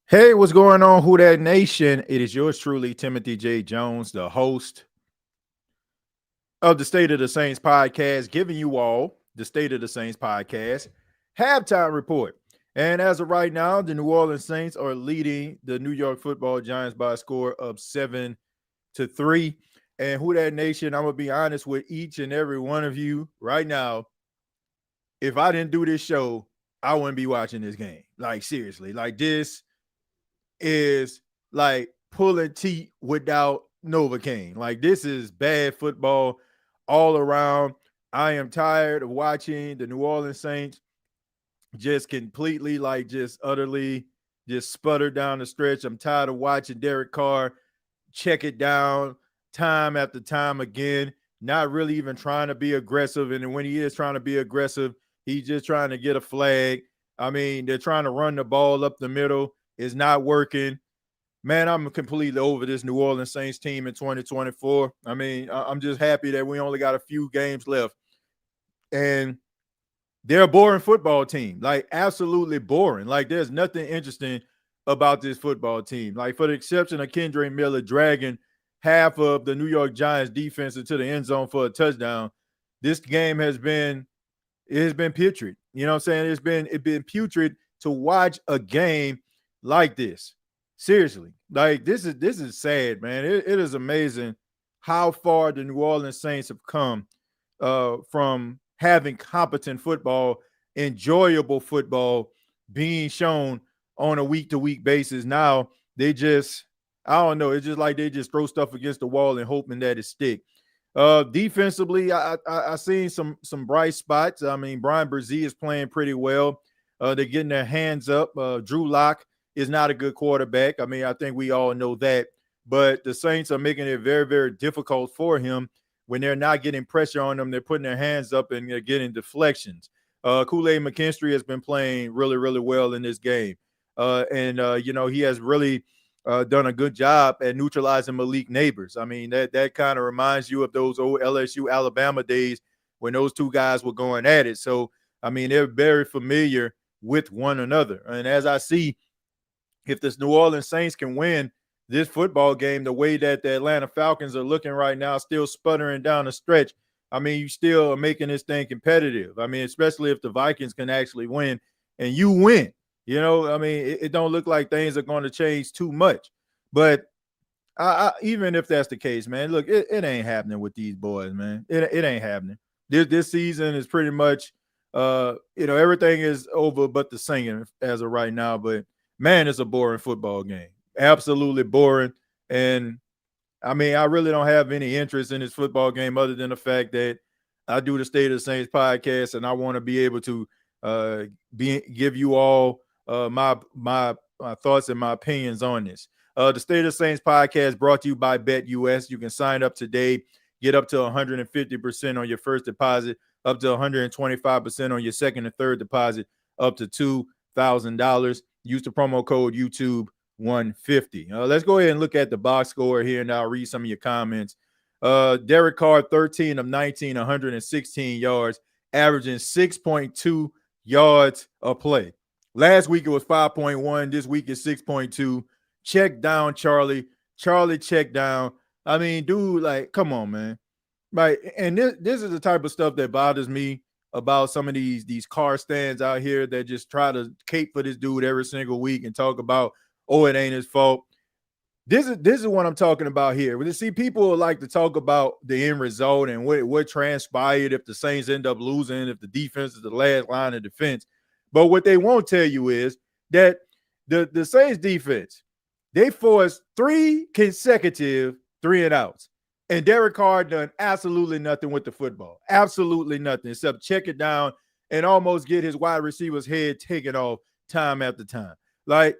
Hey, what's going on, Who That Nation? It is yours truly, Timothy J. Jones, the host of the State of the Saints podcast, giving you all the State of the Saints podcast halftime report. And as of right now, the New Orleans Saints are leading the New York Football Giants by a score of 7-3. And Who That Nation, I'm gonna be honest with each and every one of you right now. If I didn't do this show, I wouldn't be watching this game. Like seriously, like this is like pulling teeth without Novocaine. Like this is bad football all around. I am tired of watching the New Orleans Saints just completely, like just utterly just sputter down the stretch. I'm tired of watching Derek Carr check it down time after time again, not really even trying to be aggressive. And when he is trying to be aggressive, he's just trying to get a flag. I mean, they're trying to run the ball up the middle. It's not working. Man, I'm completely over this New Orleans Saints team in 2024. I mean, I'm just happy that we only got a few games left. And they're a boring football team, like absolutely boring. Like there's nothing interesting about this football team. Like for the exception of Kendre Miller dragging half of the New York Giants defense into the end zone for a touchdown, this game has been putrid. You know what I'm saying? It's been putrid to watch a game like this. Seriously, like this is sad, man. It is amazing how far the New Orleans Saints have come from having competent football, enjoyable football being shown on a week-to-week basis. Now they just, I don't know, it's just like they just throw stuff against the wall and hoping that it stick. Defensively, I seen some bright spots. I mean, Brian Brzee is playing pretty well. They're getting their hands up. Drew Lock is not a good quarterback. I mean, I think we all know that. But the Saints are making it very, very difficult for him when they're not getting pressure on them. They're putting their hands up and they're getting deflections. Kool-Aid McKinstry has been playing really, really well in this game. You know, he has really done a good job at neutralizing Malik Neighbors. I mean, that kind of reminds you of those old LSU Alabama days when those two guys were going at it. So, I mean, they're very familiar with one another. And as I see, if this New Orleans Saints can win this football game the way that the Atlanta Falcons are looking right now, still sputtering down the stretch, I mean, you still are making this thing competitive. I mean, especially if the Vikings can actually win and you win. You know, I mean, it don't look like things are going to change too much. But even if that's the case, man, look, it ain't happening with these boys, man. It ain't happening. This season is pretty much, you know, everything is over but the singing as of right now. But man, it's a boring football game. Absolutely boring. And I mean, I really don't have any interest in this football game other than the fact that I do the State of the Saints podcast and I want to be able to give you all my thoughts and my opinions on this. The State of the Saints podcast brought to you by BETUS. You can sign up today, get up to 150% on your first deposit, up to 125% on your second and third deposit, up to $2,000. Use the promo code YouTube150. Let's go ahead and look at the box score here, and I'll read some of your comments. Derek Carr, 13 of 19, 116 yards, averaging 6.2 yards a play. Last week it was 5.1. This week is 6.2. Check down, Charlie. Charlie, check down. I mean, dude, like, come on, man. Right. And this is the type of stuff that bothers me about some of these car stands out here that just try to cape for this dude every single week and talk about, oh, it ain't his fault. This is what I'm talking about here. You see, people like to talk about the end result and what transpired if the Saints end up losing, if the defense is the last line of defense. But what they won't tell you is that the Saints defense, they forced 3 consecutive 3-and-outs. And Derek Carr done absolutely nothing with the football. Absolutely nothing except check it down and almost get his wide receiver's head taken off time after time. Like,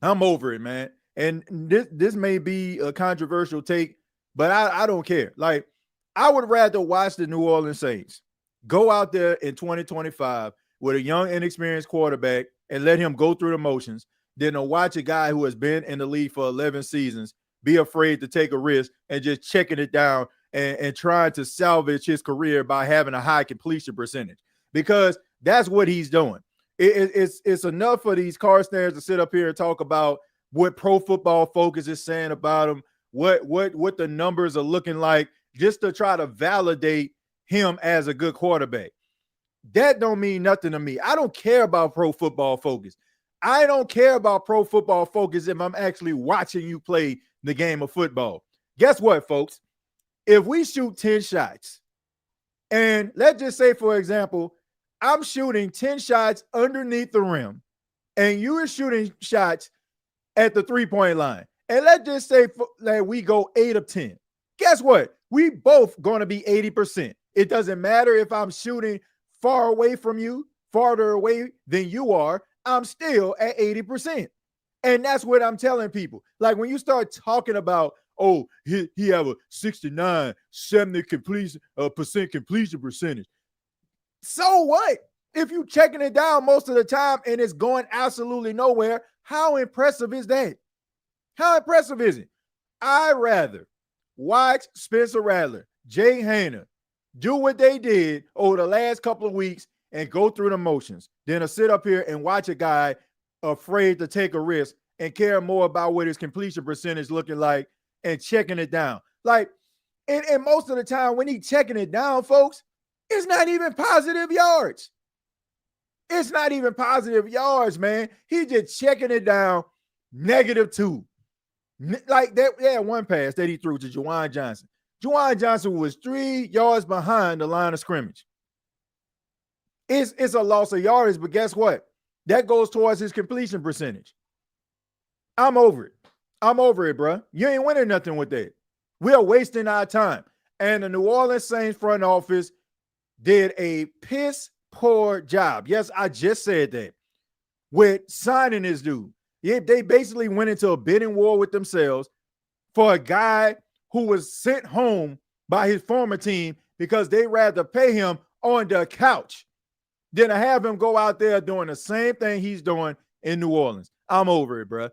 I'm over it, man. And this may be a controversial take, but I don't care. Like, I would rather watch the New Orleans Saints go out there in 2025 with a young, inexperienced quarterback and let him go through the motions than to watch a guy who has been in the league for 11 seasons be afraid to take a risk and just checking it down and trying to salvage his career by having a high completion percentage, because that's what he's doing. It's enough for these Carr stands to sit up here and talk about what Pro Football Focus is saying about him, what the numbers are looking like, just to try to validate him as a good quarterback. That don't mean nothing to me. I don't care about Pro Football Focus. I don't care about Pro Football Focus if I'm actually watching you play the game of football. Guess what, folks? If we shoot 10 shots, and let's just say, for example, I'm shooting 10 shots underneath the rim, and you are shooting shots at the three-point line, and let's just say that we go 8 of 10. Guess what? We both going to be 80%. It doesn't matter if I'm shooting far away from you, farther away than you are, I'm still at 80%. And that's what I'm telling people. Like when you start talking about, oh, he have a 69, 70% completion percentage. So what? If you checking it down most of the time and it's going absolutely nowhere, how impressive is that? How impressive is it? I'd rather watch Spencer Rattler, Jay Haner do what they did over the last couple of weeks and go through the motions than to sit up here and watch a guy afraid to take a risk and care more about what his completion percentage looking like and checking it down. Like, and most of the time when he's checking it down, folks, it's not even positive yards. It's not even positive yards, man. He just checking it down, -2. Like that, yeah, one pass that he threw to Juwan Johnson. Juwan Johnson was 3 yards behind the line of scrimmage. It's a loss of yardage, but guess what? That goes towards his completion percentage. I'm over it. I'm over it, bro. You ain't winning nothing with that. We are wasting our time. And the New Orleans Saints front office did a piss poor job. Yes, I just said that. With signing this dude. Yeah, they basically went into a bidding war with themselves for a guy who was sent home by his former team because they rather pay him on the couch than to have him go out there doing the same thing he's doing in New Orleans. I'm over it, bro.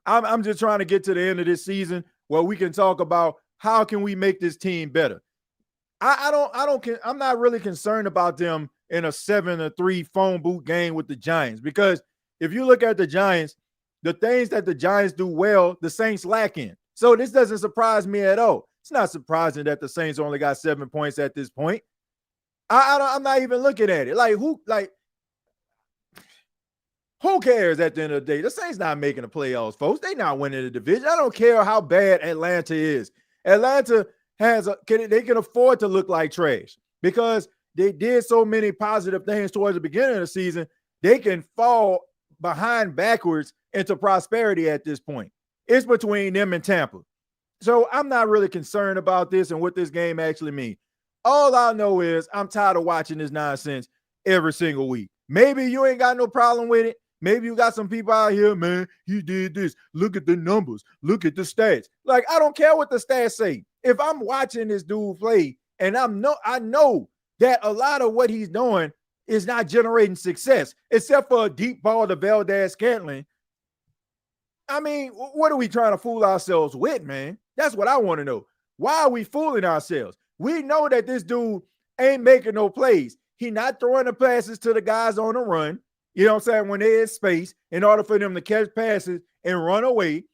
I'm just trying to get to the end of this season where we can talk about how can we make this team better. I'm not really concerned about them in a 7-3 phone booth game with the Giants, because if you look at the Giants, the things that the Giants do well, the Saints lack in. So this doesn't surprise me at all. It's not surprising that the Saints only got 7 points at this point. I'm not even looking at it. Who cares at the end of the day? The Saints not making the playoffs, folks. They not winning the division. I don't care how bad Atlanta is. Atlanta they can afford to look like trash because they did so many positive things towards the beginning of the season. They can fall behind backwards into prosperity at this point. It's between them and Tampa. So I'm not really concerned about this and what this game actually means. All I know is I'm tired of watching this nonsense every single week. Maybe you ain't got no problem with it. Maybe you got some people out here, man, he did this. Look at the numbers. Look at the stats. Like, I don't care what the stats say. If I'm watching this dude play and I know that a lot of what he's doing is not generating success, except for a deep ball to Valdez-Scantling. I mean, what are we trying to fool ourselves with, man? That's what I want to know. Why are we fooling ourselves? We know that this dude ain't making no plays. He not throwing the passes to the guys on the run. You know what I'm saying? When they're in space, in order for them to catch passes and run away,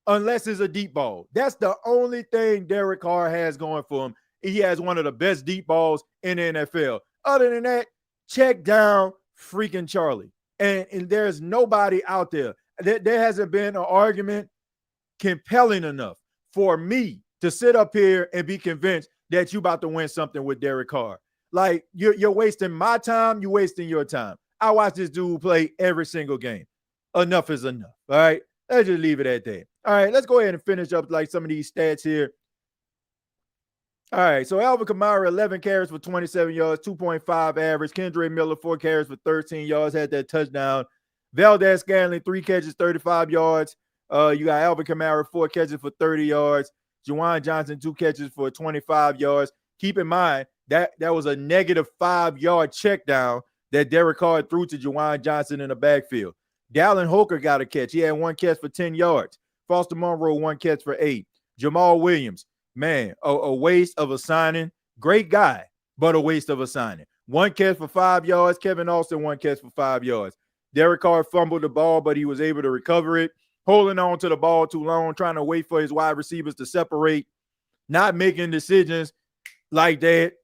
unless it's a deep ball. That's the only thing Derek Carr has going for him. He has one of the best deep balls in the NFL. Other than that, check down freaking Charlie. And there's nobody out there. There hasn't been an argument compelling enough for me to sit up here and be convinced that you about to win something with Derek Carr. Like, you're wasting my time. You're wasting your time. I watch this dude play every single game. Enough is enough. All right. Let's just leave it at that. All right. Let's go ahead and finish up like some of these stats here. All right. So Alvin Kamara, 11 carries for 27 yards, 2.5 average. Kendre Miller, 4 carries for 13 yards, had that touchdown. Valdez-Scantling, 3 catches, 35 yards. You got Alvin Kamara, 4 catches for 30 yards. Juwan Johnson, 2 catches for 25 yards. Keep in mind that was a -5-yard check down that Derek Carr threw to Juwan Johnson in the backfield. Dallin Holker got a catch. He had 1 catch for 10 yards. Foster Monroe, 1 catch for 8. Jamal Williams, man, a waste of a signing. Great guy, but a waste of a signing. 1 catch for 5 yards. Kevin Austin, 1 catch for 5 yards. Derek Carr fumbled the ball, but he was able to recover it, holding on to the ball too long, trying to wait for his wide receivers to separate, not making decisions like that.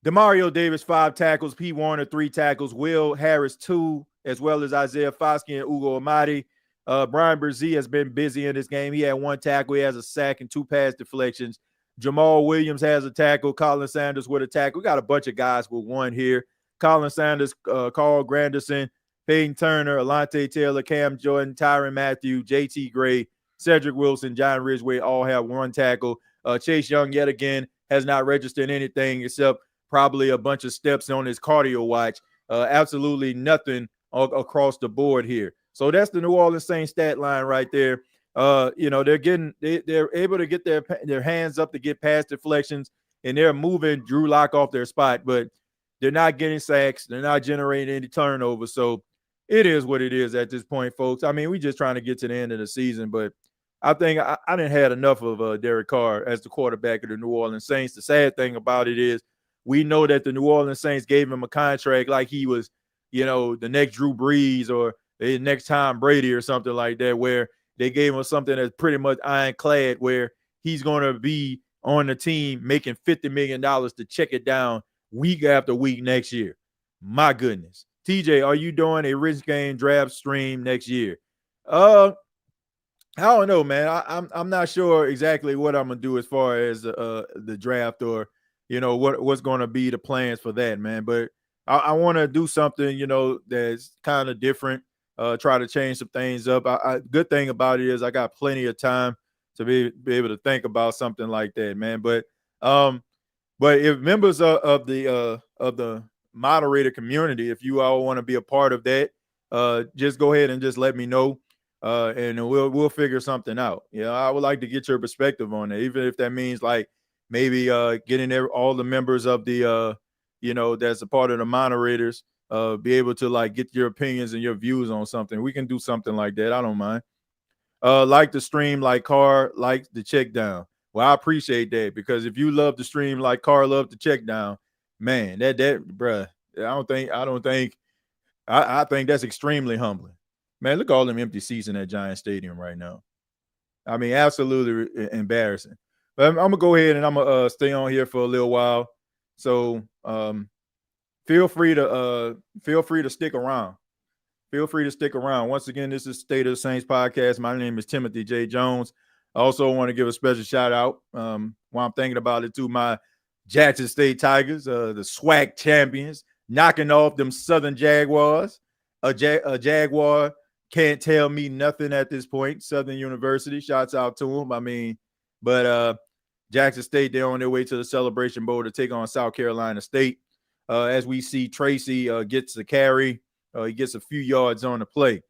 Demario Davis, 5 tackles. P. Warner, 3 tackles. Will Harris, 2, as well as Isaiah Foskey and Ugo Amadi. Brian Brzee has been busy in this game. He had 1 tackle. He has a sack and 2 pass deflections. Jamal Williams has a tackle. Colin Sanders with a tackle. We got a bunch of guys with 1 here. Colin Sanders, Carl Granderson, Peyton Turner, Alante Taylor, Cam Jordan, Tyron Matthew, JT Gray, Cedric Wilson, John Ridgeway all have 1 tackle. Chase Young, yet again, has not registered anything except probably a bunch of steps on his cardio watch. Absolutely nothing across the board here. So that's the New Orleans Saints stat line right there. They're able to get their hands up to get past deflections, and they're moving Drew Lock off their spot, but they're not getting sacks. They're not generating any turnovers. So it is what it is at this point, folks. I mean, we're just trying to get to the end of the season, but I think I didn't had enough of Derek Carr as the quarterback of the New Orleans Saints. The sad thing about it is we know that the New Orleans Saints gave him a contract like he was, the next Drew Brees or the next Tom Brady or something like that, where they gave him something that's pretty much ironclad, where he's going to be on the team making $50 million to check it down week after week next year. My goodness. TJ, are you doing a Rich Game draft stream next year? I don't know, man. I'm not sure exactly what I'm gonna do as far as the draft or what's going to be the plans for that, man. But I want to do something that's kind of different. Try to change some things up. Good thing about it is I got plenty of time to be able to think about something like that, man. But if members of the moderator community, if you all want to be a part of that, just go ahead and just let me know. And we'll figure something out. I would like to get your perspective on it, even if that means like maybe getting all the members of the that's a part of the moderators be able to like get your opinions and your views on something. We can do something like that. I don't mind. Like the stream, like Carr, like the check down. Well, I appreciate that, because if you love the stream like Carr loved the check down, man, that bruh, I think that's extremely humbling. Man, look at all them empty seats in that Giant Stadium right now. I mean, absolutely embarrassing. But I'm gonna go ahead and I'm gonna stay on here for a little while. So feel free to stick around. Feel free to stick around. Once again, this is State of the Saints podcast. My name is Timothy J. Jones. I also want to give a special shout out while I'm thinking about it to my Jackson State Tigers, the SWAC champions, knocking off them Southern Jaguars. A Jaguar can't tell me nothing at this point. Southern University, shouts out to them. I mean, but Jackson State, they're on their way to the Celebration Bowl to take on South Carolina State. As we see, Tracy gets the carry. He gets a few yards on the play.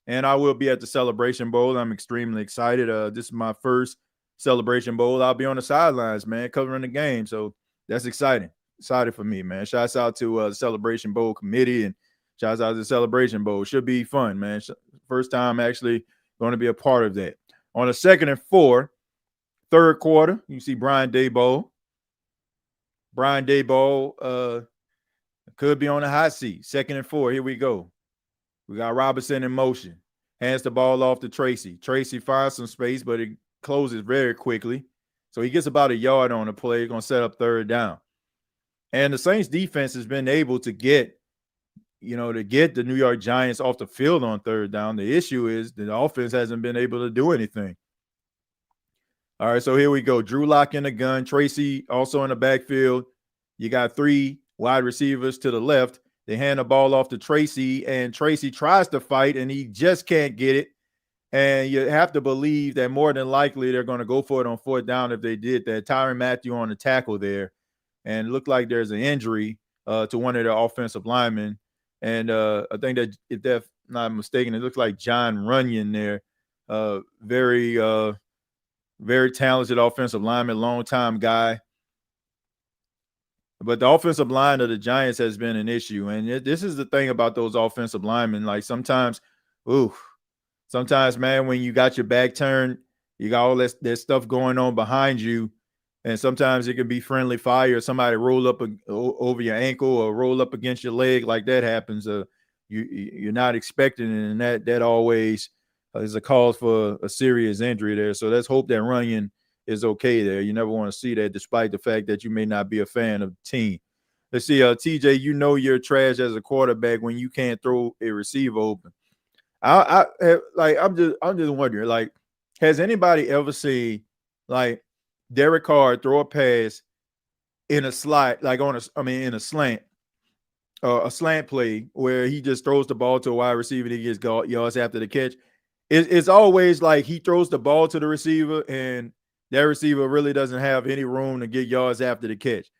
And I will be at the Celebration Bowl. I'm extremely excited. This is my first Celebration Bowl. I'll be on the sidelines, man, covering the game. So that's exciting. Excited for me, man. Shouts out to the Celebration Bowl committee, and shouts out to the Celebration Bowl. Should be fun, man. First time actually going to be a part of that. On a 2nd and 4, third quarter, you see Brian Daboll. Brian Daboll could be on the hot seat. 2nd and 4, here we go. We got Robinson in motion. Hands the ball off to Tracy. Tracy finds some space, but it closes very quickly. So he gets about a yard on the play. Going to set up 3rd down. And the Saints defense has been able to get the New York Giants off the field on 3rd down. The issue is the offense hasn't been able to do anything. All right, so here we go. Drew Lock in the gun. Tracy also in the backfield. You got 3 wide receivers to the left. They hand the ball off to Tracy, and Tracy tries to fight, and he just can't get it. And you have to believe that more than likely they're going to go for it on 4th down if they did that. Tyron Matthew on the tackle there, and it looked like there's an injury to one of their offensive linemen. And I think that if that's not mistaken, it looks like John Runyon there. Very, very talented offensive lineman, long-time guy. But the offensive line of the Giants has been an issue. And this is the thing about those offensive linemen. Like sometimes, man, when you got your back turned, you got all that stuff going on behind you. And sometimes it can be friendly fire. Somebody roll up over your ankle or roll up against your leg, like that happens. you're not expecting it, and that always is a cause for a serious injury there. So let's hope that Runyon is okay there. You never want to see that, despite the fact that you may not be a fan of the team. Let's see, TJ, you're trash as a quarterback when you can't throw a receiver open. I'm just wondering, like, has anybody ever seen like Derek Carr throw a pass in a slot, like in a slant, a slant play where he just throws the ball to a wide receiver and he gets yards after the catch? It's always like he throws the ball to the receiver and that receiver really doesn't have any room to get yards after the catch.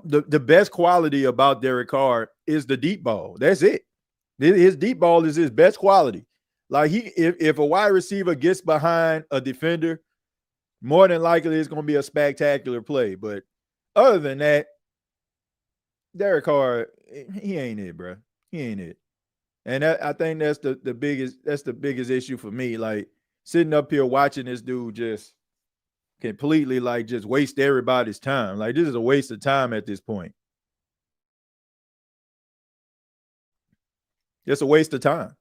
The best quality about Derek Carr is the deep ball. That's it. His deep ball is his best quality. Like if a wide receiver gets behind a defender, more than likely it's going to be a spectacular play. But other than that, Derek Carr, he ain't it, bro. He ain't it. And I think that's the biggest issue for me. Like sitting up here watching this dude just completely like just waste everybody's time. Like this is a waste of time at this point. It's a waste of time.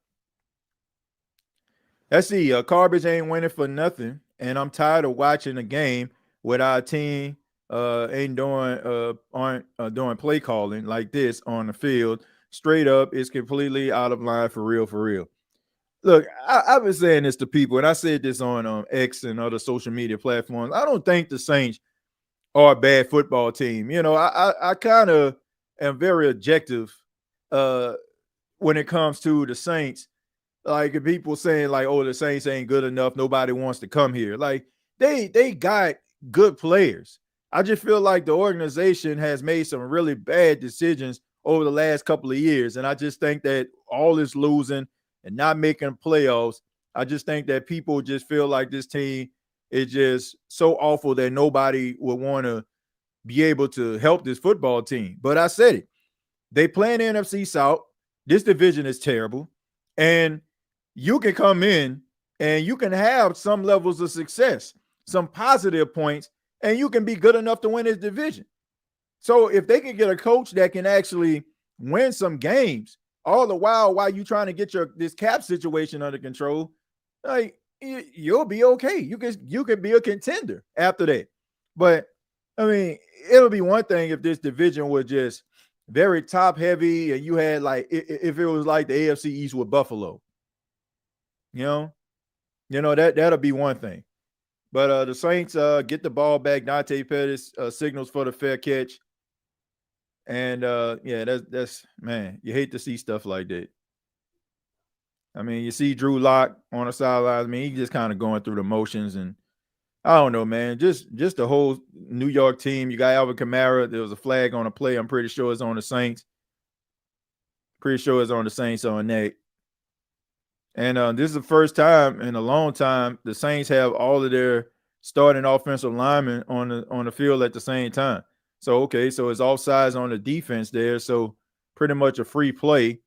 Let's see. Garbage ain't winning for nothing, and I'm tired of watching a game where our team aren't doing play calling like this on the field. Straight up, it's completely out of line for real, for real. Look, I've been saying this to people, and I said this on X and other social media platforms. I don't think the Saints are a bad football team. You know, I kind of am very objective when it comes to the Saints. Like people saying like, "Oh, the Saints ain't good enough. Nobody wants to come here." Like they got good players. I just feel like the organization has made some really bad decisions over the last couple of years, and I just think that all is losing and not making playoffs. I just think that people just feel like this team is just so awful that nobody would want to be able to help this football team. But I said it. They play in the NFC South. This division is terrible. And you can come in and you can have some levels of success, some positive points, and you can be good enough to win this division. So if they can get a coach that can actually win some games, all the while you're trying to get this cap situation under control, like you'll be okay. You can be a contender after that. But I mean, it'll be one thing if this division was just very top heavy and you had like if it was like the AFC East with Buffalo. You know that'll be one thing. But the Saints get the ball back. Dante Pettis signals for the fair catch. And that's man, you hate to see stuff like that. I mean, you see Drew Lock on the sidelines. I mean, he's just kind of going through the motions, and I don't know, man. Just the whole New York team. You got Alvin Kamara. There was a flag on a play. I'm pretty sure it's on the Saints. Pretty sure it's on the Saints on that. And this is the first time in a long time the Saints have all of their starting offensive linemen on the field at the same time. So, okay, so it's offsides on the defense there. So pretty much a free play.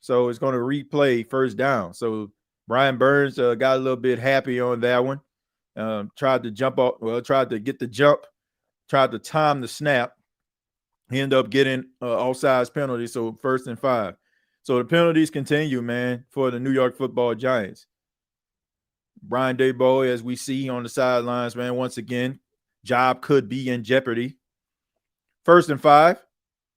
So it's going to replay first down. So Brian Burns got a little bit happy on that one. Tried to jump off. Well, tried to get the jump. Tried to time the snap. He ended up getting offsides penalty. So 1st and 5. So the penalties continue, man, for the New York Football Giants. Brian Daboll, as we see on the sidelines, man, once again, job could be in jeopardy. 1st and 5,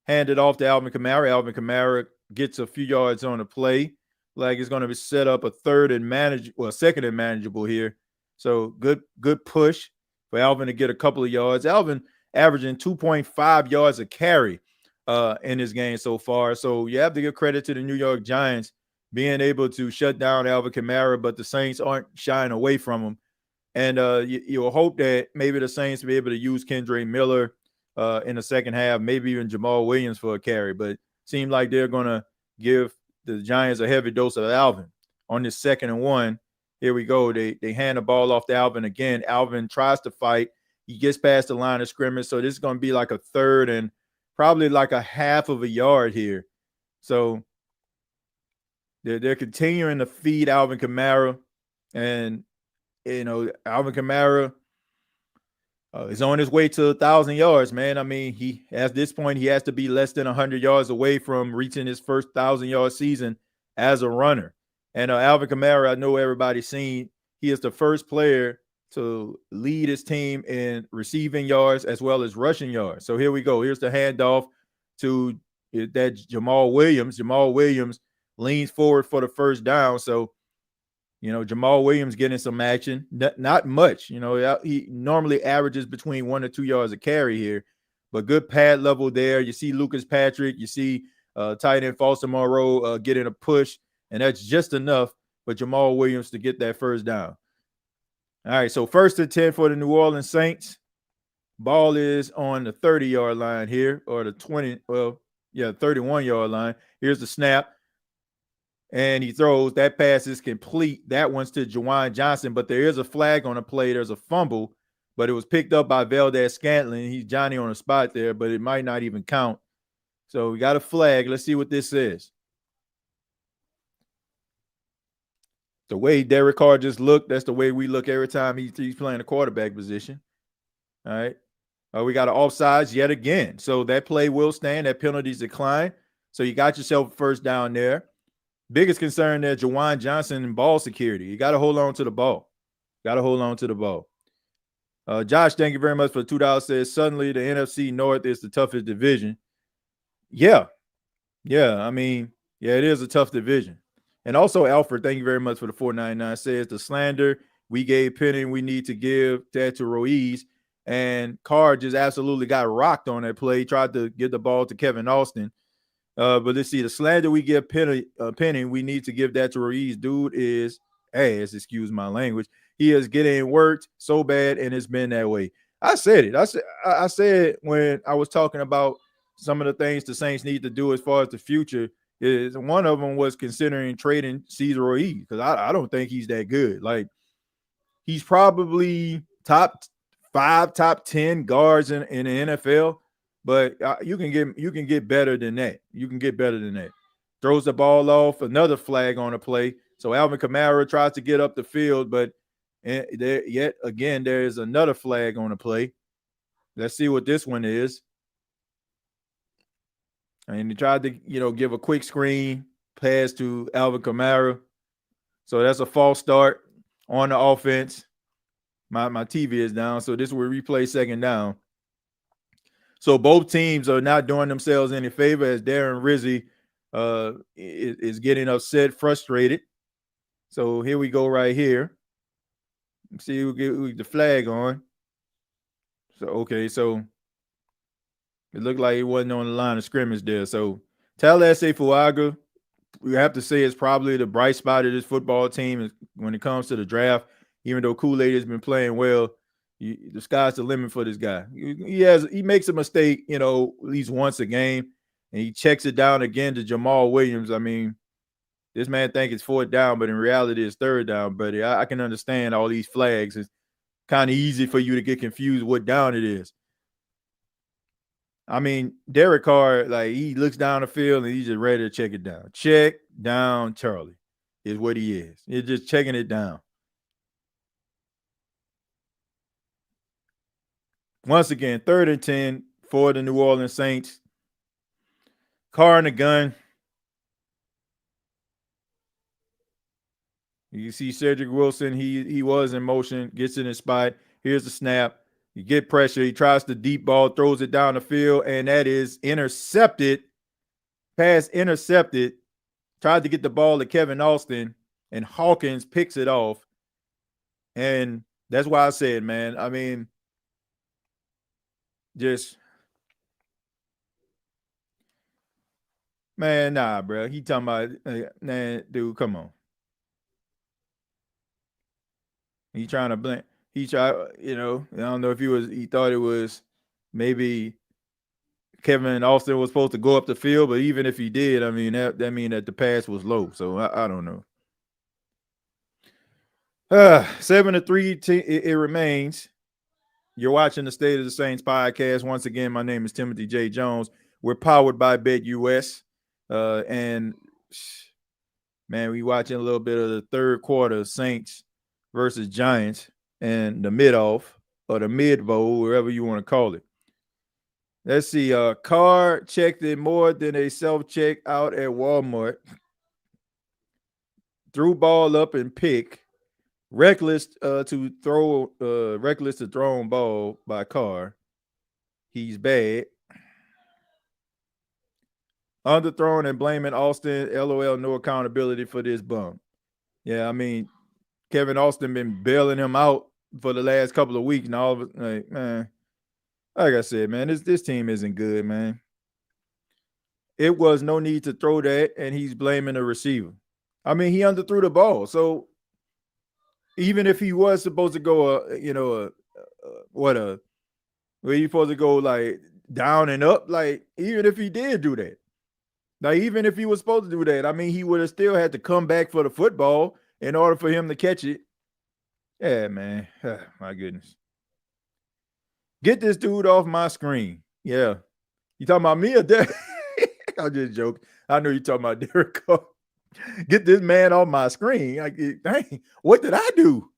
handed off to Alvin Kamara. Alvin Kamara gets a few yards on the play. Like it's going to be set up a second and manageable here. So good push for Alvin to get a couple of yards. Alvin averaging 2.5 yards a carry in this game so far. So you have to give credit to the New York Giants being able to shut down Alvin Kamara, but the Saints aren't shying away from him. And you'll hope that maybe the Saints will be able to use Kendre Miller in the second half, maybe even Jamal Williams for a carry. But it seems like they're going to give the Giants a heavy dose of Alvin on this 2nd and 1. Here we go. They hand the ball off to Alvin again. Alvin tries to fight. He gets past the line of scrimmage. So this is going to be like a 3rd and probably like a half of a yard here. So they're continuing to feed Alvin Kamara. And, Alvin Kamara, He's on his way to 1,000 yards, man. I mean, he at this point he has to be less than 100 yards away from reaching his first 1,000-yard season as a runner. And Alvin Kamara, I know everybody's seen. He is the first player to lead his team in receiving yards as well as rushing yards. So here we go. Here's the handoff to that Jamal Williams. Jamal Williams leans forward for the first down. So Jamal Williams getting some action, not much. He normally averages between 1 to 2 yards a carry here, but good pad level there. You see Lucas Patrick, you see tight end Foster Moreau getting a push, and that's just enough for Jamal Williams to get that first down. All right, so 1st and 10 for the New Orleans Saints. Ball is on the 30-yard line here, or the 31-yard line. Here's the snap. And he throws. That pass is complete. That one's to Juwan Johnson, but there is a flag on the play. There's a fumble, but it was picked up by Valdez-Scantling. He's Johnny on the spot there, but it might not even count. So we got a flag. Let's see what this says. The way Derek Carr just looked, that's the way we look every time he's playing the quarterback position. All right. We got an offsides yet again. So that play will stand. That penalty's declined. So you got yourself first down there. Biggest concern there, Juwan Johnson and ball security. You got to hold on to the ball. Josh, thank you very much for the $2. Says, suddenly the NFC North is the toughest division. Yeah. I mean, it is a tough division. And also, Alfred, thank you very much for the $4.99. Says, the slander we gave Penny, we need to give that to Ruiz. And Carr just absolutely got rocked on that play. Tried to get the ball to Kevin Austin. But let's see, the slander we give Penny, we need to give that to Ruiz. Dude is ass, excuse my language. He is getting worked so bad, and it's been that way. I said it. I said when I was talking about some of the things the Saints need to do as far as the future, is one of them was considering trading Cesar Ruiz, because I don't think he's that good. Like, he's probably top 5, top 10 guards in the NFL. But you can get better than that. Throws the ball off, another flag on the play. So Alvin Kamara tries to get up the field, but yet again, there is another flag on the play. Let's see what this one is. And he tried to, give a quick screen pass to Alvin Kamara. So that's a false start on the offense. My TV is down, so this will replay second down. So both teams are not doing themselves any favor as Darren Rizzi is getting upset, frustrated. So here we go right here. See who get the flag on. So it looked like it wasn't on the line of scrimmage there. So Tallahassee Fuaga, we have to say, is probably the bright spot of this football team when it comes to the draft. Even though Kool-Aid has been playing well, the sky's the limit for this guy. He makes a mistake, at least once a game, and he checks it down again to Jamal Williams. I mean, this man thinks it's 4th down, but in reality it's 3rd down. But I can understand all these flags. It's kind of easy for you to get confused what down it is. I mean, Derek Carr, like, he looks down the field and he's just ready to check it down. Check down Charlie is what he is. He's just checking it down. Once again, 3rd and 10 for the New Orleans Saints. Carr in the gun. You see Cedric Wilson, he was in motion, gets in his spot. Here's the snap. You get pressure. He tries the deep ball, throws it down the field, and that is intercepted. Pass intercepted. Tried to get the ball to Kevin Austin, and Hawkins picks it off. And that's why I said, man, I mean, man, nah, bro. He talking about, man, dude, come on. He trying to blink. I don't know if he thought it was maybe Kevin Austin was supposed to go up the field, but even if he did, I mean, that mean that the pass was low. So I don't know. 7-3, it remains. You're watching the State of the Saints podcast. Once again, my name is Timothy J. Jones. We're powered by BETUS. And, man, we watching a little bit of the third quarter, Saints versus Giants, and the mid-off. or the mid bowl, wherever you want to call it. Let's see. Carr checked it more than a self-check out at Walmart. Threw ball up and pick. Reckless to throw on ball by Carr. He's bad. Underthrown and blaming Austin. LOL, no accountability for this bum. Yeah, I mean, Kevin Austin been bailing him out for the last couple of weeks, and all of it, like, man, like I said, man, this team isn't good, man. It was no need to throw that, and he's blaming the receiver. I mean, he underthrew the ball, so even if he was supposed to go, where you supposed to go like down and up, like even if he did do that, like even if he was supposed to do that, I mean, he would have still had to come back for the football in order for him to catch it. Yeah, man. My goodness. Get this dude off my screen. Yeah. You talking about me or Derek? I'm just joking. I know you're talking about Derek Carr. Get this man off my screen. Like, dang, what did I do?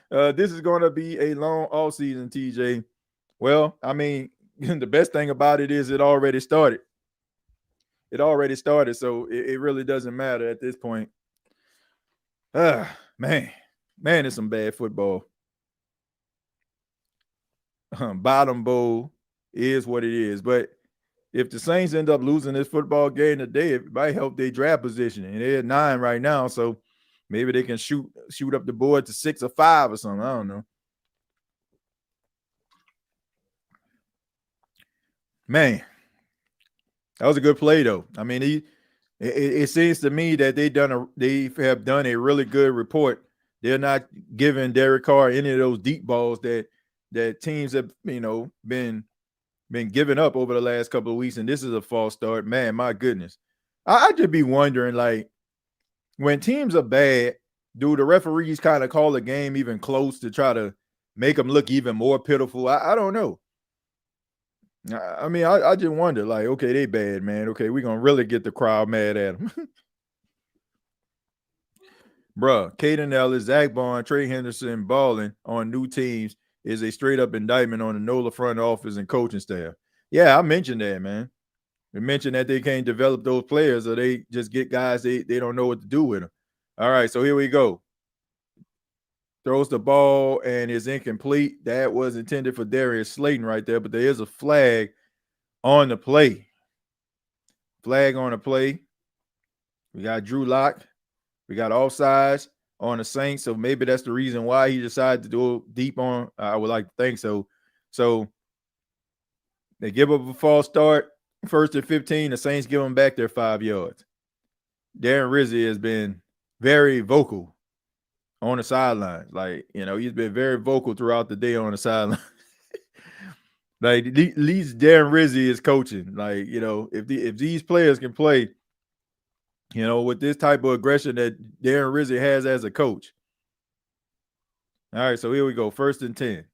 This is going to be a long offseason, TJ. Well, I mean, the best thing about it is it already started. It already started, so it really doesn't matter at this point. Man, it's some bad football. Bottom bowl is what it is. But if the Saints end up losing this football game today, it might help their draft position. And they're at 9 right now, so maybe they can shoot up the board to 6 or 5 or something. I don't know. Man, that was a good play, though. I mean, it seems to me that they have done a really good report. They're not giving Derek Carr any of those deep balls that teams have, been giving up over the last couple of weeks, and this is a false start. Man, my goodness. I just be wondering, like, when teams are bad, do the referees kind of call a game even close to try to make them look even more pitiful? I don't know. I mean, I just wonder, like, okay, they bad, man. Okay, we're going to really get the crowd mad at them. Bruh, Caden Ellis, Zach Bond, Trey Henderson balling on new teams is a straight-up indictment on the NOLA front office and coaching staff. Yeah, I mentioned that, man. We mentioned that they can't develop those players, or they just get guys they don't know what to do with them. All right, so here we go. Throws the ball and is incomplete. That was intended for Darius Slayton right there, but there is a flag on the play. Flag on the play. We got Drew Lock. We got offsides on the Saints, so maybe that's the reason why he decided to go deep on. I would like to think so. So they give up a false start. 1st and 15. The Saints give them back their 5 yards. Darren Rizzi has been very vocal on the sidelines. Like, he's been very vocal throughout the day on the sideline. Like, at least Darren Rizzi is coaching. Like, if these players can play, with this type of aggression that Darren Rizzi has as a coach. All right, so here we go. 1st and 10.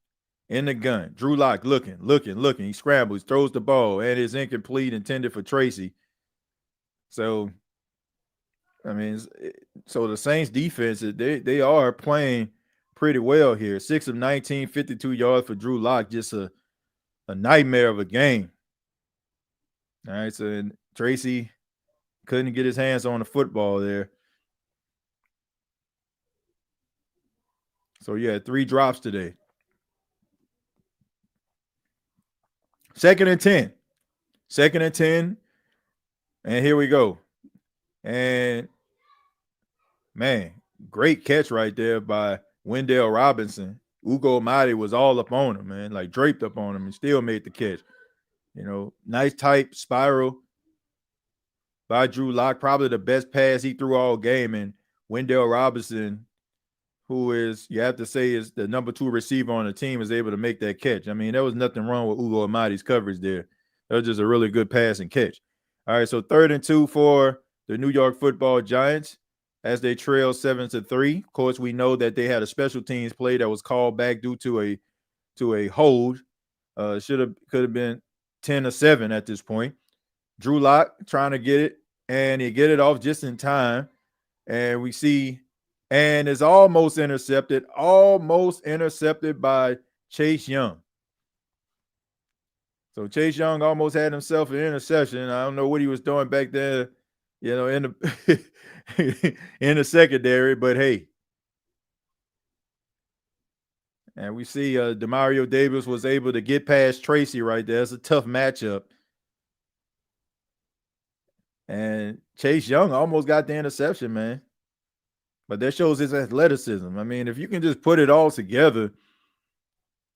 In the gun. Drew Lock looking. He scrambles, throws the ball, and is incomplete, intended for Tracy. So, I mean, so the Saints defense, they are playing pretty well here. 6 of 19, 52 yards for Drew Lock. Just a nightmare of a game. All right, so Tracy couldn't get his hands on the football there. So, yeah, 3 drops today. 2nd and 10. 2nd and 10. And here we go. And, man, great catch right there by Wendell Robinson. Ugo Amadi was all up on him, man, like draped up on him, and still made the catch. Nice tight spiral by Drew Lock. Probably the best pass he threw all game. And Wendell Robinson, who is, you have to say, is the number 2 receiver on the team, is able to make that catch. I mean, there was nothing wrong with Ugo Amadi's coverage there. That was just a really good pass and catch. All right, so 3rd and 2 for the New York Football Giants as they trail 7-3. Of course, we know that they had a special teams play that was called back due to a hold. Could have been 10-7 at this point. Drew Lock trying to get it, and he get it off just in time. And we see and is almost intercepted by Chase Young. So Chase Young almost had himself an interception. I don't know what he was doing back there, in the in the secondary, but hey. And we see Demario Davis was able to get past Tracy right there. It's a tough matchup. And Chase Young almost got the interception, man. But that shows his athleticism. I mean, if you can just put it all together,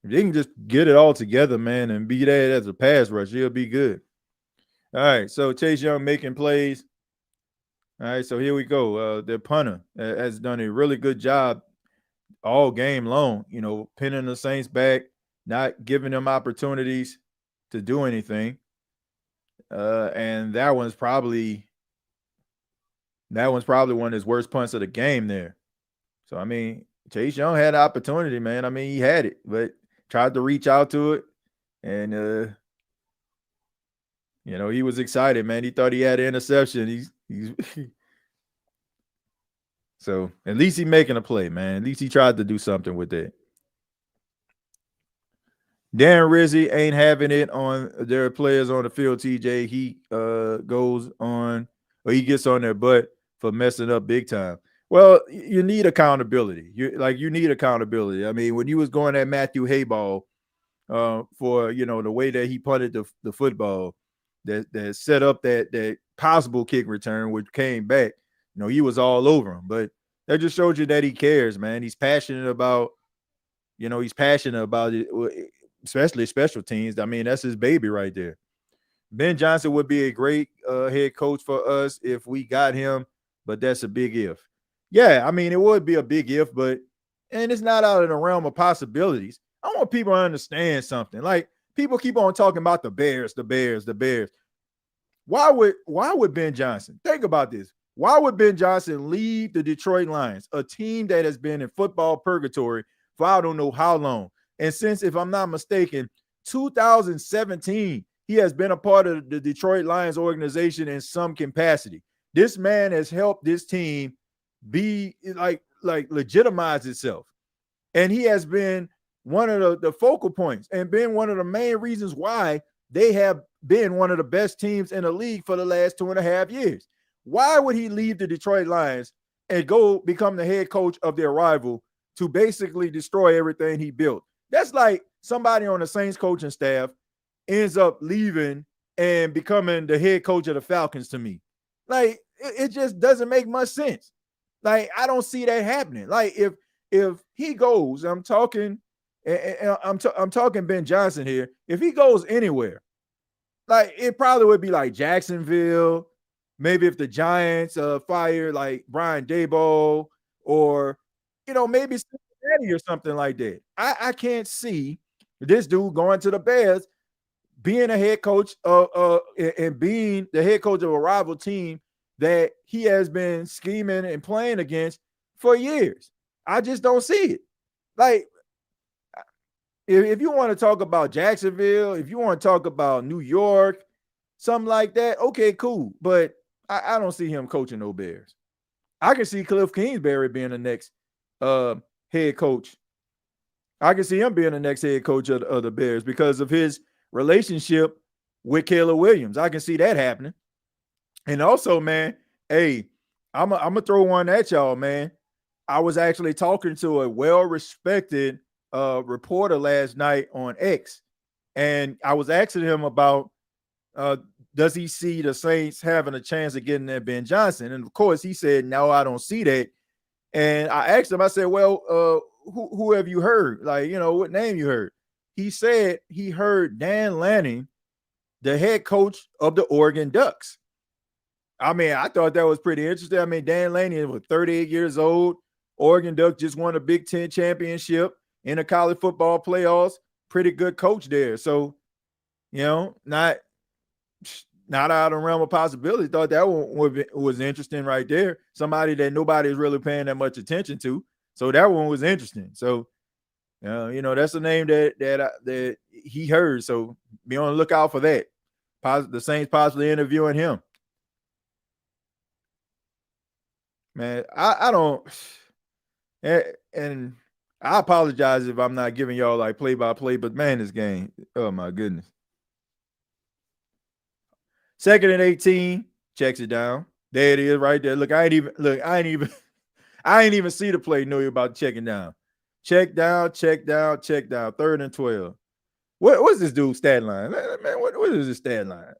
if you can just get it all together, man, and be that as a pass rush, you'll be good. All right, so Chase Young making plays. All right, so here we go. The punter has done a really good job all game long, pinning the Saints back, not giving them opportunities to do anything. And that one's probably one of his worst punts of the game there. So, I mean, Chase Young had an opportunity, man. I mean, he had it, but tried to reach out to it. And, he was excited, man. He thought he had an interception. He's So, at least he's making a play, man. At least he tried to do something with it. Dan Rizzi ain't having it on their players on the field, TJ. He he gets on their butt for messing up big time. Well, you need accountability. You need accountability. I mean, when you was going at Matthew Hayball for the way that he punted the football that set up that possible kick return, which came back, he was all over him. But that just shows you that he cares, man. He's passionate about it, especially special teams. I mean, that's his baby right there. Ben Johnson would be a great head coach for us if we got him, but that's a big if. Yeah, I mean, it would be a big if, and it's not out of the realm of possibilities. I want people to understand something. Like, people keep on talking about the Bears. Why would Ben Johnson, think about this, why would Ben Johnson leave the Detroit Lions, a team that has been in football purgatory for I don't know how long? And since, if I'm not mistaken, 2017, he has been a part of the Detroit Lions organization in some capacity. This man has helped this team be like legitimize itself. And he has been one of the focal points and been one of the main reasons why they have been one of the best teams in the league for the last 2.5 years. Why would he leave the Detroit Lions and go become the head coach of their rival to basically destroy everything he built? That's like somebody on the Saints coaching staff ends up leaving and becoming the head coach of the Falcons to me. Like, it just doesn't make much sense. Like, I don't see that happening. Like, if he goes, I'm talking Ben Johnson here. If he goes anywhere, like, it probably would be like Jacksonville. Maybe if the Giants fire like Brian Daboll, or maybe Cincinnati or something like that. I can't see this dude going to the Bears, being a head coach and being the head coach of a rival team that he has been scheming and playing against for years. I just don't see it. Like, if you want to talk about Jacksonville, if you want to talk about New York, something like that, okay, cool. But I don't see him coaching no Bears. I can see Cliff Kingsbury being the next head coach. I can see him being the next head coach of the Bears because of his relationship with Caleb Williams. I can see that happening. And also, man, hey, I'm gonna throw one at y'all, man. I was actually talking to a well-respected reporter last night on X, and I was asking him about does he see the Saints having a chance of getting that Ben Johnson? And of course, he said, no, I don't see that. And I asked him, I said, well, who have you heard? Like, what name you heard? He said he heard Dan Lanning, the head coach of the Oregon Ducks. I mean, I thought that was pretty interesting. I mean, Dan Lanning was 38 years old. Oregon Ducks just won a Big Ten championship in the college football playoffs. Pretty good coach there. So, not out of the realm of possibility. Thought that one was interesting right there. Somebody that nobody's really paying that much attention to. So that one was interesting. So, that's a name that he heard. So be on the lookout for that. The Saints possibly interviewing him. Man, I don't. And I apologize if I'm not giving y'all like play-by-play, but man, this game, oh my goodness. 2nd and 18, checks it down. There it is right there. Look, I ain't even see the play, know you about checking down. Check down, check down, check down. 3rd and 12. What's this dude's stat line? Man, what is his stat line?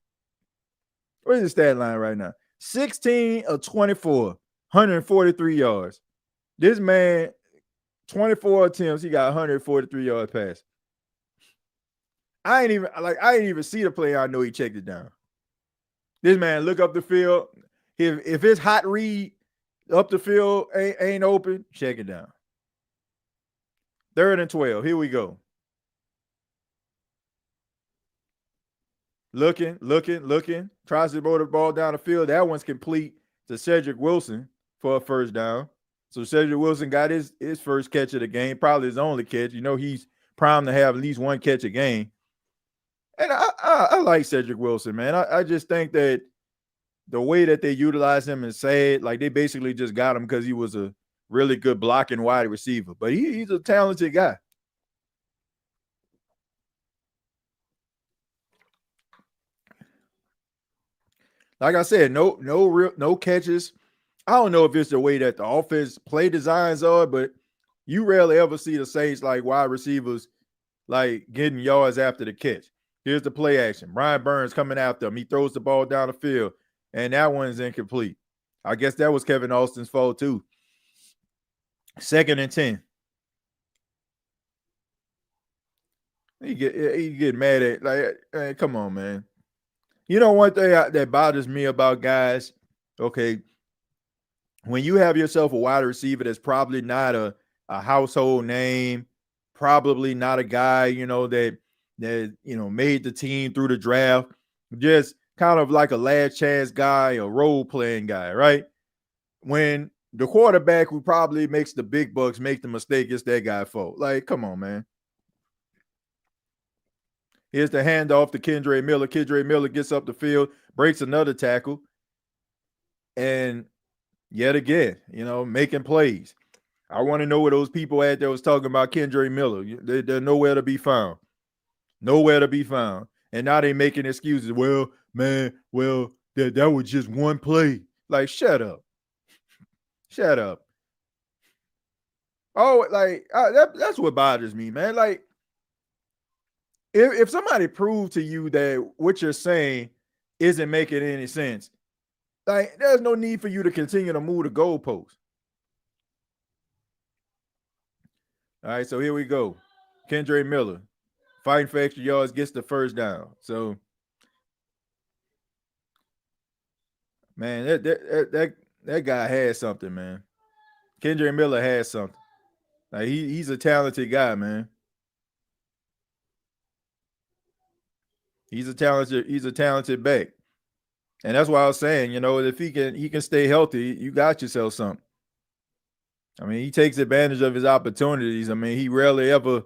What is his stat line right now? 16 of 24, 143 yards. This man, 24 attempts, he got 143 yards pass. I ain't even see the play. I know he checked it down. This man look up the field. If his hot read up the field ain't open, check it down. 3rd and 12. Here we go. Looking. Tries to throw the ball down the field. That one's complete to Cedric Wilson for a first down. So Cedric Wilson got his first catch of the game, probably his only catch. You know, he's primed to have at least one catch a game. And I like Cedric Wilson, man. I just think that the way that they utilize him is sad. Like, they basically just got him because he was a really good blocking wide receiver. But he's a talented guy. Like I said, no catches. I don't know if it's the way that the offense play designs are, but you rarely ever see the Saints like wide receivers like getting yards after the catch. Here's the play action. Brian Burns coming after him. He throws the ball down the field, and that one's incomplete. I guess that was Kevin Austin's fault too. 2nd and 10. He get mad at, like, hey, come on, man. You know, one thing that bothers me about guys, okay, when you have yourself a wide receiver that's probably not a household name, probably not a guy, you know, that made the team through the draft, just kind of like a last chance guy, a role playing guy, right? When the quarterback who probably makes the big bucks make the mistake, it's that guy's fault. Like, come on, man. Here's the handoff to Kendre Miller. Kendre Miller gets up the field, breaks another tackle, and yet again, making plays. I want to know where those people at that was talking about Kendre Miller. They're nowhere to be found. Nowhere to be found. And now they making excuses. Well, man, that was just one play. Like, shut up. Shut up. Oh, like, that's what bothers me, man. Like, if somebody proved to you that what you're saying isn't making any sense, like, there's no need for you to continue to move the goalpost. All right, so here we go. Kendre Miller, fighting for extra yards, gets the first down. So, man, that guy has something, man. Kendre Miller has something. Like, he's a talented guy, man. He's a talented back. And that's why I was saying, if he can stay healthy, you got yourself something. I mean, he takes advantage of his opportunities. I mean, he rarely ever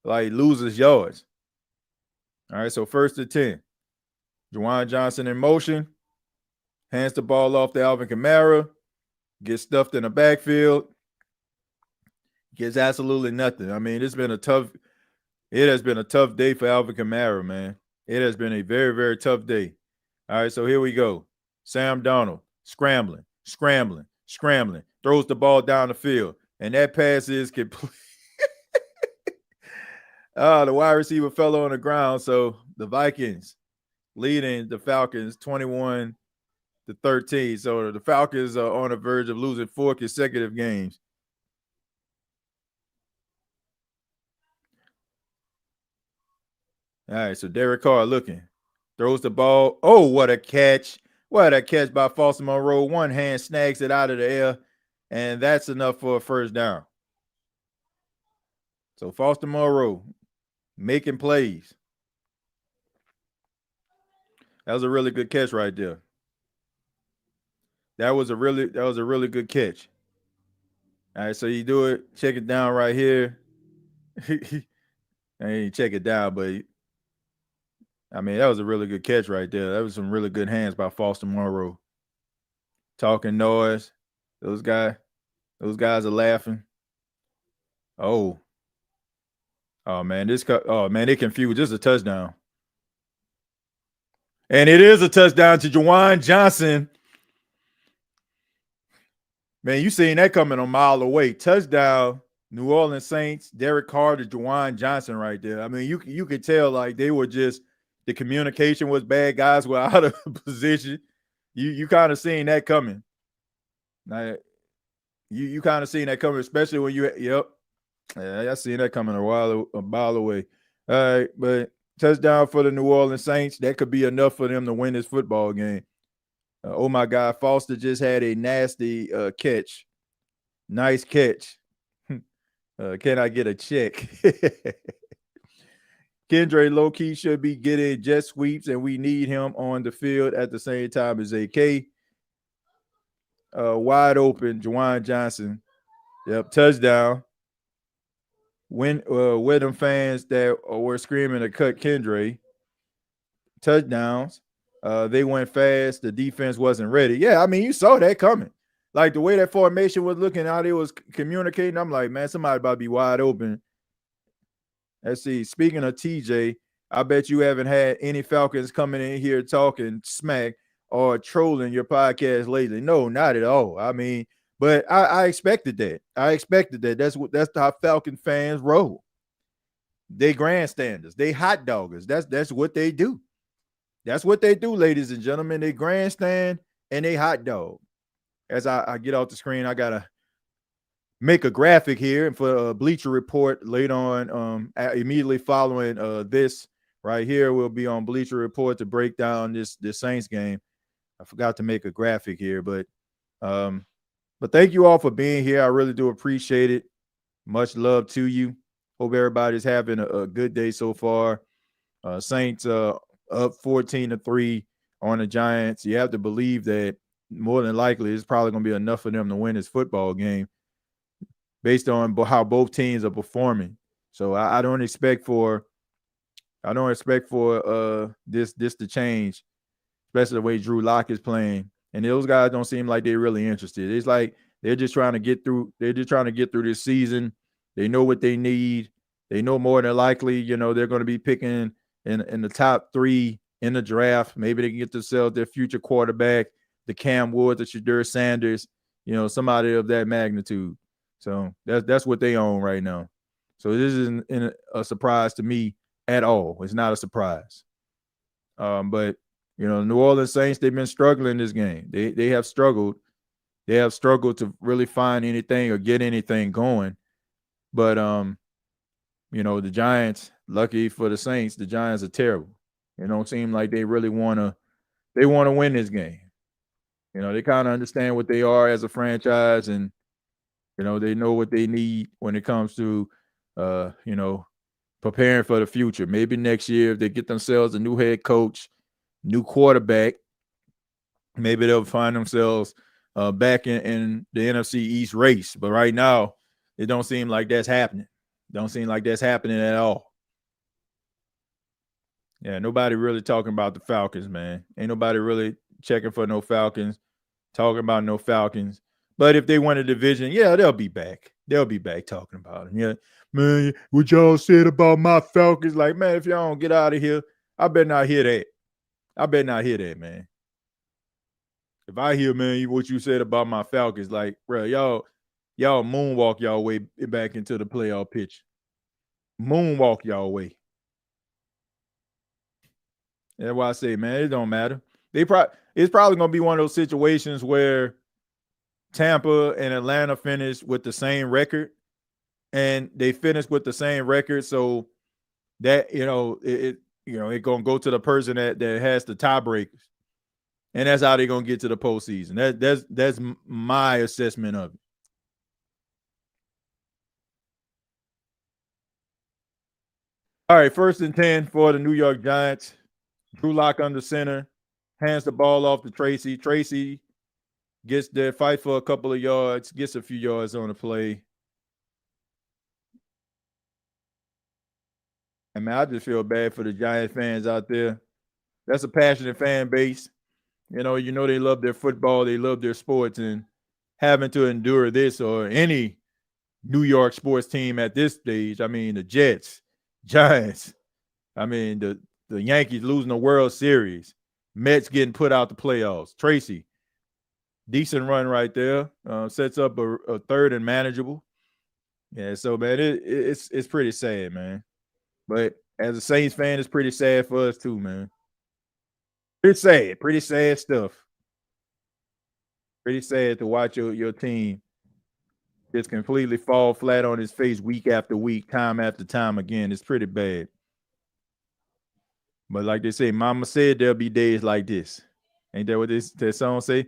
like loses yards. All right, so 1st and 10. Juwan Johnson in motion, hands the ball off to Alvin Kamara, gets stuffed in the backfield, gets absolutely nothing. I mean, it has been a tough day for Alvin Kamara, man. It has been a very, very tough day. All right, so here we go. Sam Darnold scrambling, throws the ball down the field, and that pass is complete. The wide receiver fell on the ground, so the Vikings leading the Falcons 21-13. So the Falcons are on the verge of losing 4 consecutive games. All right, so Derek Carr looking. Throws the ball. Oh, what a catch. What a catch by Foster Monroe. One hand snags it out of the air, and that's enough for a first down. So Foster Monroe making plays. That was a really good catch right there. That was a really good catch. All right, so you do it. Check it down right here. I ain't check it down, but I mean, that was a really good catch right there. That was some really good hands by Foster Monroe. Talking noise. Those guys are laughing. Oh man, they confused. This is a touchdown. And it is a touchdown to Juwan Johnson. Man, you seen that coming a mile away. Touchdown, New Orleans Saints, Derek Carr to Juwan Johnson right there. I mean, you could tell like they were just the communication was bad. Guys were out of position. You kind of seen that coming. Now, you kind of seen that coming, especially when yep. Yeah, I seen that coming a mile away. All right, but touchdown for the New Orleans Saints. That could be enough for them to win this football game. Oh my God, Foster just had a nasty catch. Nice catch. Can I get a check? Kendre low-key should be getting jet sweeps, and we need him on the field at the same time as AK. Wide open, Juwan Johnson. Yep, touchdown. With them fans that were screaming to cut Kendre. Touchdowns. They went fast. The defense wasn't ready. Yeah, I mean, you saw that coming. Like the way that formation was looking out, it was communicating. I'm like, man, somebody about to be wide open. Let's see. Speaking of TJ, I bet you haven't had any Falcons coming in here talking smack or trolling your podcast lately. No, not at all. I mean, but I expected that. That's how Falcon fans roll. They grandstanders. They hot doggers. That's what they do. That's what they do, ladies and gentlemen. They grandstand and they hot dog. As I get off the screen, I gotta make a graphic here and for a Bleacher Report later on. Immediately following this right here, we'll be on Bleacher Report to break down this Saints game. I forgot to make a graphic here, but thank you all for being here. I really do appreciate it. Much love to you. Hope everybody's having a good day so far. Saints up 14-3 on the Giants. You have to believe that more than likely it's probably going to be enough for them to win this football game based on how both teams are performing. So I don't expect for this to change, especially the way Drew Lock is playing. And those guys don't seem like they're really interested. It's like they're just trying to get through. They're just trying to get through this season. They know what they need. They know more than likely, they're going to be picking in the top 3 in the draft. Maybe they can get themselves their future quarterback, the Cam Woods, the Shadur Sanders, somebody of that magnitude. So that's what they own right now. So this isn't a surprise to me at all. It's not a surprise. But New Orleans Saints, they've been struggling this game. They have struggled. They have struggled to really find anything or get anything going. But the Giants, lucky for the Saints, the Giants are terrible. It don't seem like they really want to win this game. They kind of understand what they are as a franchise, and they know what they need when it comes to preparing for the future. Maybe next year if they get themselves a new head coach, new quarterback, maybe they'll find themselves back in the NFC East race. But right now, it don't seem like that's happening. Don't seem like that's happening at all. Yeah, nobody really talking about the Falcons, man. Ain't nobody really checking for no Falcons, talking about no Falcons. But if they win a division, yeah, they'll be back. They'll be back talking about them. Yeah, man, what y'all said about my Falcons, like, man, if y'all don't get out of here, I better not hear that. I better not hear that, man. If I hear, man, what you said about my Falcons, like, bro, y'all moonwalk y'all way back into the playoff pitch. Moonwalk y'all way. That's why I say, man, it don't matter. It's probably gonna be one of those situations where Tampa and Atlanta finish with the same record, and they finish with the same record, so that it gonna go to the person that has the tiebreakers, and that's how they're gonna get to the postseason. That's my assessment of it. All right, 1st and 10 for the New York Giants. Drew Lock under center, hands the ball off to Tracy. Tracy gets there, fight for a couple of yards, gets a few yards on the play. I mean, I just feel bad for the Giants fans out there. That's a passionate fan base. They love their football, they love their sports, and having to endure this or any New York sports team at this stage. I mean, the Jets, Giants. I mean, the Yankees losing the World Series. Mets getting put out the playoffs. Tracy, decent run right there. Sets up a third and manageable. Yeah, so man, it's pretty sad, man. But as a Saints fan, it's pretty sad for us too, man. Pretty sad stuff. Pretty sad to watch your team just completely fall flat on his face week after week, time after time again. It's pretty bad. But like they say, Mama said there'll be days like this. Ain't that what that song say?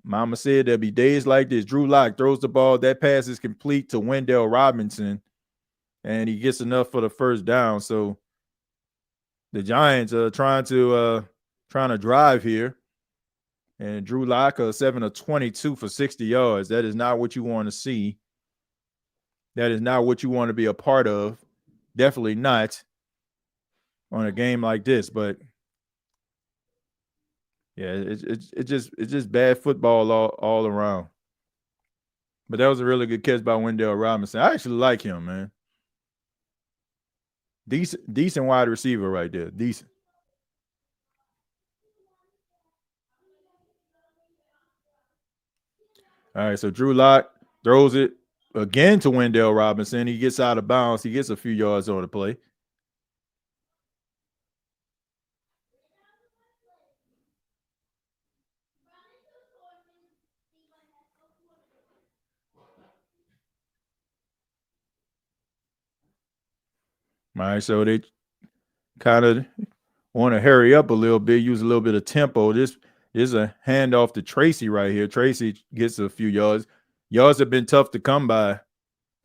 Mama said there'll be days like this. Drew Lock throws the ball. That pass is complete to Wendell Robinson, and he gets enough for the first down. So the Giants are trying to drive here. And Drew Lock 7 of 22 for 60 yards. That is not what you want to see. That is not what you want to be a part of. Definitely not on a game like this. But yeah, it's just bad football all around. But that was a really good catch by Wendell Robinson. I actually like him, man. Decent wide receiver right there. Decent. All right, so Drew Lock throws it again to Wendell Robinson. He gets out of bounds. He gets a few yards on the play. All right, so they kind of want to hurry up a little bit, use a little bit of tempo. This is a handoff to Tracy right here. Tracy gets a few yards. Yards have been tough to come by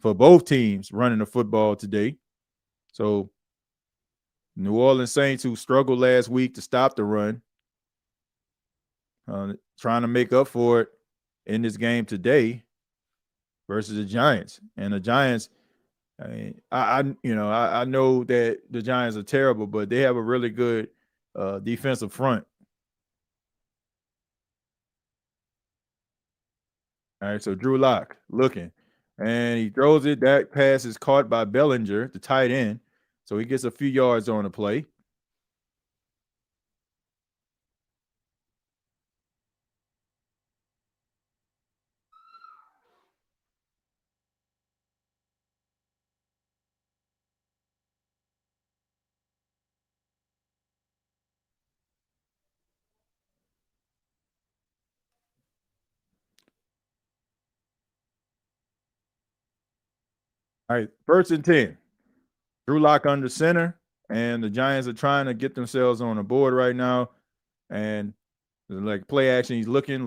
for both teams running the football today. So New Orleans Saints, who struggled last week to stop the run, trying to make up for it in this game today versus the Giants. And the Giants, I mean, I know that the Giants are terrible, but they have a really good defensive front. All right, so Drew Lock looking, and he throws it. That pass is caught by Bellinger, the tight end, so he gets a few yards on the play. All right, 1st and 10. Drew Lock under center, and the Giants are trying to get themselves on the board right now. And like play action, he's looking,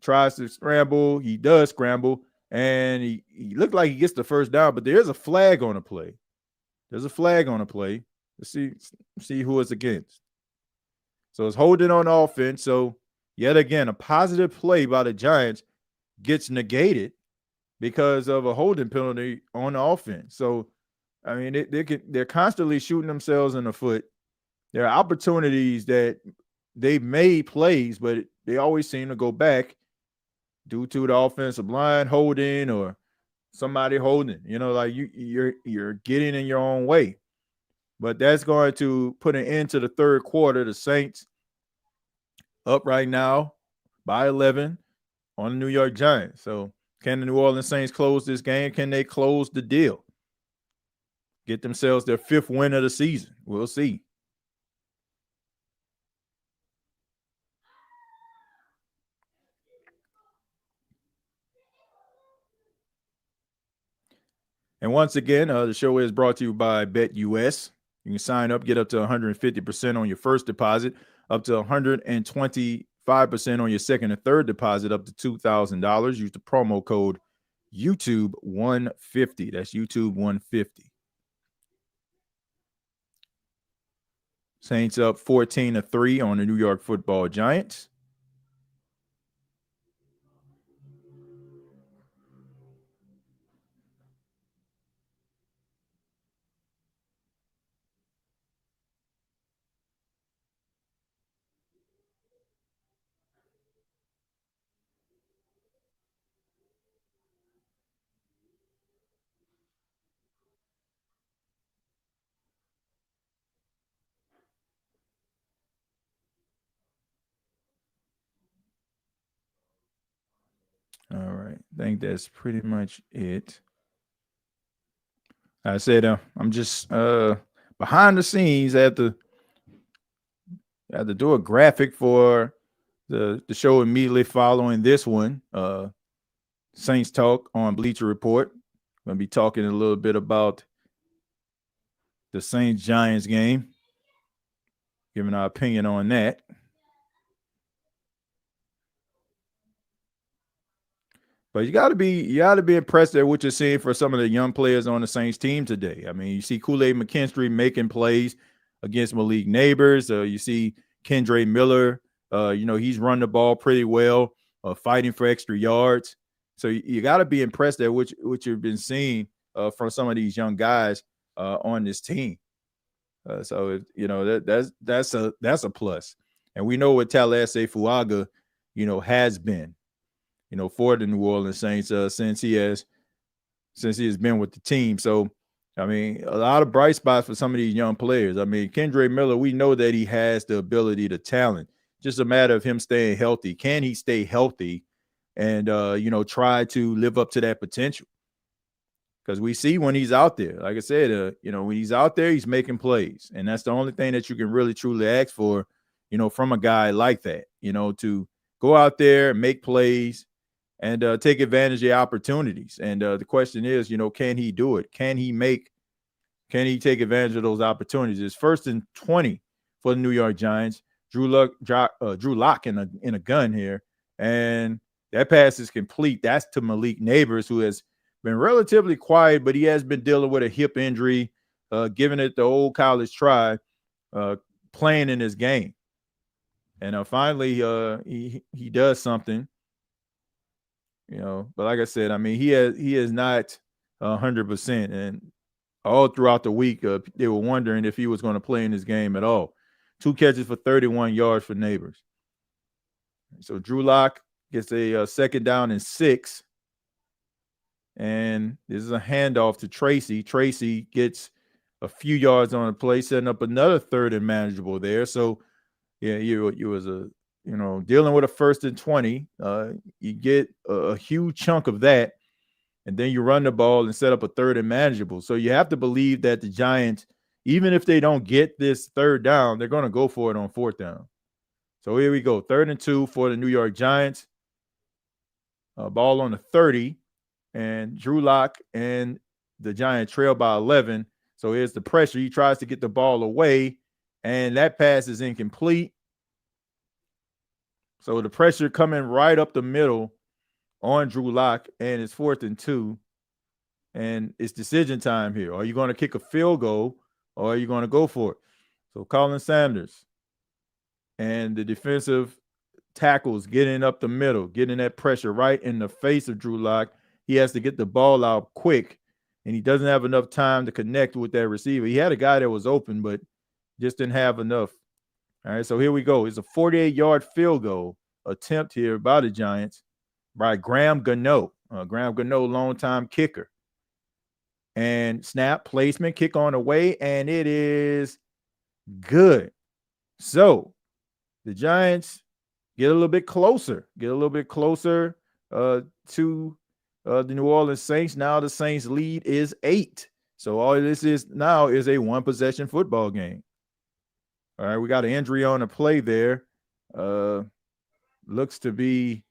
tries to scramble. He does scramble, and he looked like he gets the first down, but there's a flag on the play. There's a flag on the play. Let's see who it's against. So it's holding on offense. So yet again, a positive play by the Giants gets negated because of a holding penalty on the offense. So I mean, they're constantly shooting themselves in the foot. There are opportunities that they made plays, but they always seem to go back due to the offensive line holding or somebody holding. Like you're getting in your own way. But that's going to put an end to the third quarter. The Saints up right now by 11 on the New York Giants. So can the New Orleans Saints close this game? Can they close the deal? Get themselves their 5th win of the season. We'll see. And once again, the show is brought to you by BETUS. You can sign up, get up to 150% on your first deposit, up to 125% on your second and third deposit, up to $2,000. Use the promo code YouTube150. That's YouTube150. Saints up 14-3 on the New York Football Giants. think that's pretty much it. I said I'm just behind the scenes at to do a graphic for the show immediately following this one. Saints Talk on Bleacher Report. Going to be talking a little bit about the Saints Giants game, giving our opinion on that. But you got to be impressed at what you're seeing for some of the young players on the Saints team today. I mean, you see Kool-Aid McKinstry making plays against Malik Neighbors. You see Kendre Miller. He's run the ball pretty well, fighting for extra yards. So you got to be impressed at what you've been seeing from some of these young guys on this team. That's a plus. And we know what Talese Fuaga, has been, for the New Orleans Saints since he has been with the team. So, I mean, a lot of bright spots for some of these young players. I mean, Kendre Miller, we know that he has the ability, the talent. Just a matter of him staying healthy. Can he stay healthy and try to live up to that potential? Because we see when he's out there, like I said, when he's out there, he's making plays. And that's the only thing that you can really truly ask for, from a guy like that, to go out there, make plays, and take advantage of opportunities. And the question is, can he do it? Can he take advantage of those opportunities? It's 1st and 20 for the New York Giants. Drew Lock in a gun here. And that pass is complete. That's to Malik Neighbors, who has been relatively quiet, but he has been dealing with a hip injury, giving it the old college try, playing in his game. And finally, he does something. But like I said, I mean, he is not 100%, and all throughout the week, they were wondering if he was going to play in this game at all. 2 catches for 31 yards for Neighbors. So Drew Lock gets a 2nd down and 6, and this is a handoff to Tracy. Tracy gets a few yards on the play, setting up another 3rd and manageable there. So yeah, you was dealing with a 1st and 20. You get a huge chunk of that, and then you run the ball and set up a 3rd and manageable. So you have to believe that the Giants, even if they don't get this 3rd down, they're going to go for it on 4th down. So here we go, 3rd and 2 for the New York Giants. Ball on the 30, and Drew Lock and the Giants trail by 11. So here's the pressure. He tries to get the ball away, and that pass is incomplete. So the pressure coming right up the middle on Drew Lock, and it's 4th and 2. And it's decision time here. Are you going to kick a field goal, or are you going to go for it? So Colin Sanders and the defensive tackles getting up the middle, getting that pressure right in the face of Drew Lock. He has to get the ball out quick, and he doesn't have enough time to connect with that receiver. He had a guy that was open, but just didn't have enough. All right, so here we go. It's a 48-yard field goal attempt here by the Giants by Graham Gano. Graham Gano, longtime kicker. And snap, placement, kick on the way, and it is good. So the Giants get a little bit closer to the New Orleans Saints. Now the Saints lead is 8. So all this is now is a 1-possession football game. All right, we got an injury on the play there. Looks to be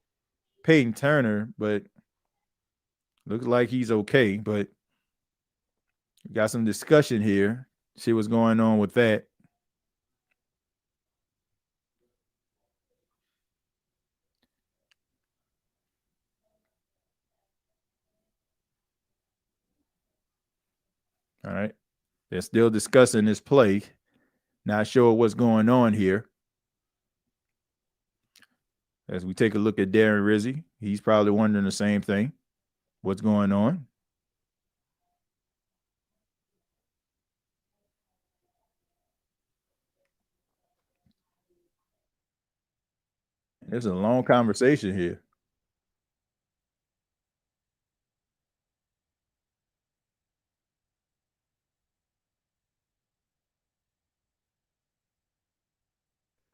Peyton Turner, but looks like he's okay. But we got some discussion here. See what's going on with that. All right. They're still discussing this play. Not sure what's going on here. As we take a look at Darren Rizzi, he's probably wondering the same thing. What's going on? There's a long conversation here.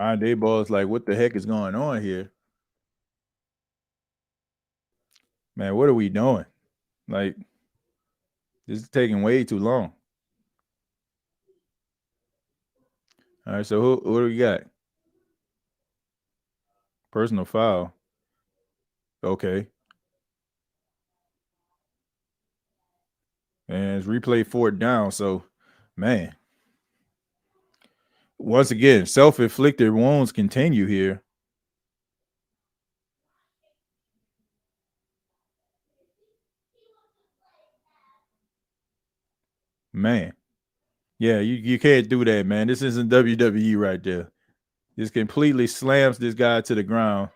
Ryan Dayball is like, what the heck is going on here? Man, what are we doing? Like, this is taking way too long. All right, so what do we got? Personal foul. Okay. And it's replay 4th down. So, man, once again, self-inflicted wounds continue here. Man. Yeah, you can't do that, man. This isn't WWE right there. This completely slams this guy to the ground.